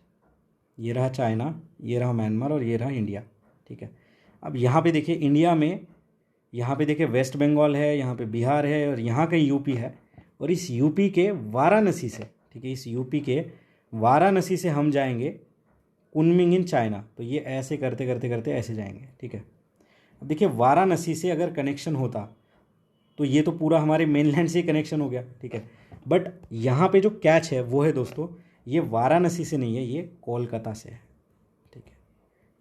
ये रहा चाइना, ये रहा म्यांमार और ये रहा इंडिया, ठीक है। अब यहाँ पे देखिए इंडिया में, यहाँ पे देखिए वेस्ट बंगाल है, यहाँ पे बिहार है, और यहाँ कहीं यूपी है, और इस यूपी के वाराणसी से, ठीक है, इस यूपी के वाराणसी से हम जाएंगे कुनमिंग इन चाइना, तो ये ऐसे करते करते करते ऐसे जाएंगे, ठीक है। अब देखिए वाराणसी से अगर कनेक्शन होता तो ये तो पूरा हमारे मेनलैंड से कनेक्शन हो गया, ठीक है। बट यहाँ पे जो कैच है वो है दोस्तों, ये वाराणसी से नहीं है, ये कोलकाता से है, ठीक है।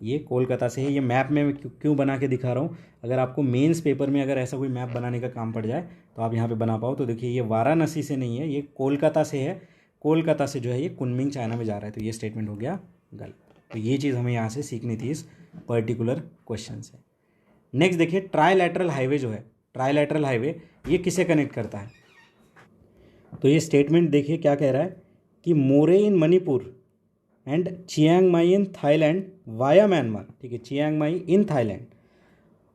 ये कोलकाता से है। ये मैप में मैं क्यों बना के दिखा रहा हूँ, अगर आपको मेंस पेपर में अगर ऐसा कोई मैप बनाने का काम पड़ जाए तो आप यहाँ पे बना पाओ। तो देखिए ये वाराणसी से नहीं है, ये कोलकाता से है। कोलकाता से जो है ये कुनमिंग चाइना में जा रहा है, तो ये स्टेटमेंट हो गया गलत। तो ये चीज़ हमें यहाँ से सीखनी थी इस पर्टिकुलर क्वेश्चन से। नेक्स्ट देखिए, ट्राईलैटरल हाईवे जो है, ट्राईलैटरल हाईवे ये किसे कनेक्ट करता है? तो ये स्टेटमेंट देखिए क्या कह रहा है कि Moreh in Manipur and Chiang Mai in Thailand via Myanmar, ठीक है, चियांग माई इन थाईलैंड।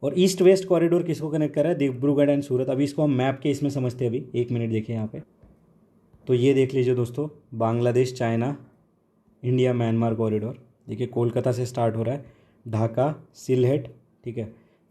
और ईस्ट वेस्ट कॉरिडोर किसको कनेक्ट कर रहा है? डिब्रूगढ़ एंड सूरत। अभी इसको हम मैप के इसमें समझते हैं, अभी 1 मिनट देखिए यहाँ पे। तो ये देख लीजिए दोस्तों, Bangladesh China India Myanmar corridor, देखिए कोलकाता से स्टार्ट हो रहा है, ढाका सिलहेट, ठीक है,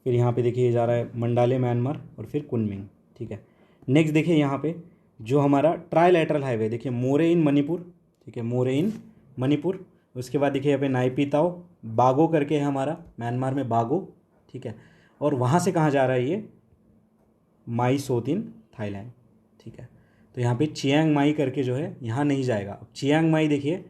फिर यहाँ पे देखिए जा रहा है मंडाले म्यांमार और फिर कुनमिंग, ठीक है। नेक्स्ट देखिए यहाँ पे जो हमारा ट्राईलैटरल हाईवे, देखिए मोरे इन मणिपुर, ठीक है, मोरे इन मणिपुर। उसके बाद देखिए यहाँ पे नाइपीताओ बागो करके है हमारा, म्यांमार में बागो, ठीक है। और वहाँ से कहाँ जा रहा है ये? माई सोत इन थाईलैंड, ठीक है। तो यहाँ पे चियांग माई करके जो है यहाँ नहीं जाएगा। अब चियांग माई देखिए,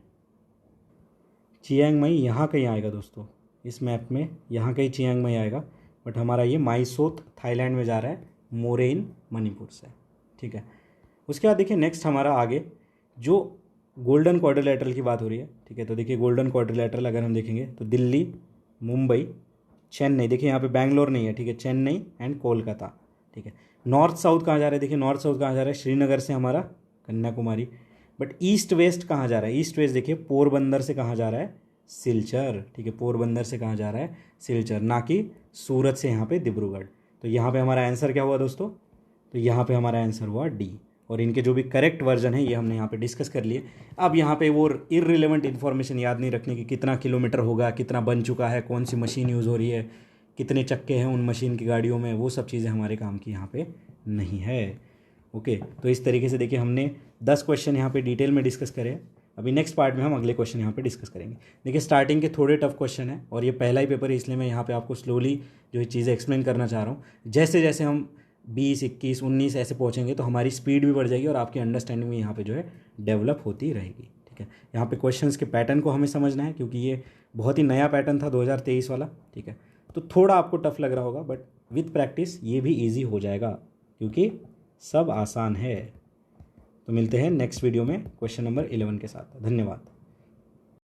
चियांग माई यहाँ कहीं आएगा दोस्तों, इस मैप में यहाँ कहीं चियांग माई आएगा, बट हमारा ये माईसोत थाईलैंड में जा रहा है मोरे इन मणिपुर से, ठीक है। उसके बाद देखिए नेक्स्ट हमारा आगे जो गोल्डन क्वाड्रिलैटरल की बात हो रही है, ठीक है। तो देखिए गोल्डन क्वाड्रिलैटरल अगर हम देखेंगे तो दिल्ली, मुंबई, चेन्नई, देखिए यहाँ पे बैंगलोर नहीं है, ठीक है, चेन्नई एंड कोलकाता, ठीक है। नॉर्थ साउथ कहाँ जा रहा है? देखिए नॉर्थ साउथ कहाँ जा रहा है? श्रीनगर से हमारा कन्याकुमारी। बट ईस्ट वेस्ट कहाँ जा रहा है? ईस्ट वेस्ट देखिए पोरबंदर से कहाँ जा रहा है? सिलचर, ठीक है, पोरबंदर से कहाँ जा रहा है? सिलचर, ना कि सूरत से यहाँ पे डिब्रूगढ़। तो यहाँ पे हमारा आंसर क्या हुआ दोस्तों? तो यहाँ पे हमारा आंसर हुआ डी। और इनके जो भी करेक्ट वर्जन है ये हमने यहाँ पे डिस्कस कर लिए। अब यहाँ पे वो इररिलेवेंट इन्फॉर्मेशन याद नहीं रखने की, कितना किलोमीटर होगा, कितना बन चुका है, कौन सी मशीन यूज़ हो रही है, कितने चक्के हैं उन मशीन की गाड़ियों में, वो सब चीज़ें हमारे काम की यहाँ पे नहीं है। ओके, तो इस तरीके से देखिए हमने 10 क्वेश्चन यहाँ पे डिटेल में डिस्कस करे। अभी नेक्स्ट पार्ट में हम अगले क्वेश्चन यहाँ पे डिस्कस करेंगे। देखिए स्टार्टिंग के थोड़े टफ क्वेश्चन है और ये पहला ही पेपर है, इसलिए मैं यहाँ पे आपको स्लोली जो चीज़ें एक्सप्लेन करना चाह रहा हूँ। जैसे जैसे हम 20, 21, 19 ऐसे पहुँचेंगे तो हमारी स्पीड भी बढ़ जाएगी और आपकी अंडरस्टैंडिंग भी यहाँ पे जो है डेवलप होती रहेगी, ठीक है। यहाँ पे क्वेश्चंस के पैटर्न को हमें समझना है क्योंकि ये बहुत ही नया पैटर्न था 2023 वाला, ठीक है। तो थोड़ा आपको टफ लग रहा होगा बट विथ प्रैक्टिस ये भी ईजी हो जाएगा क्योंकि सब आसान है। तो मिलते हैं नेक्स्ट वीडियो में क्वेश्चन नंबर 11 के साथ। धन्यवाद।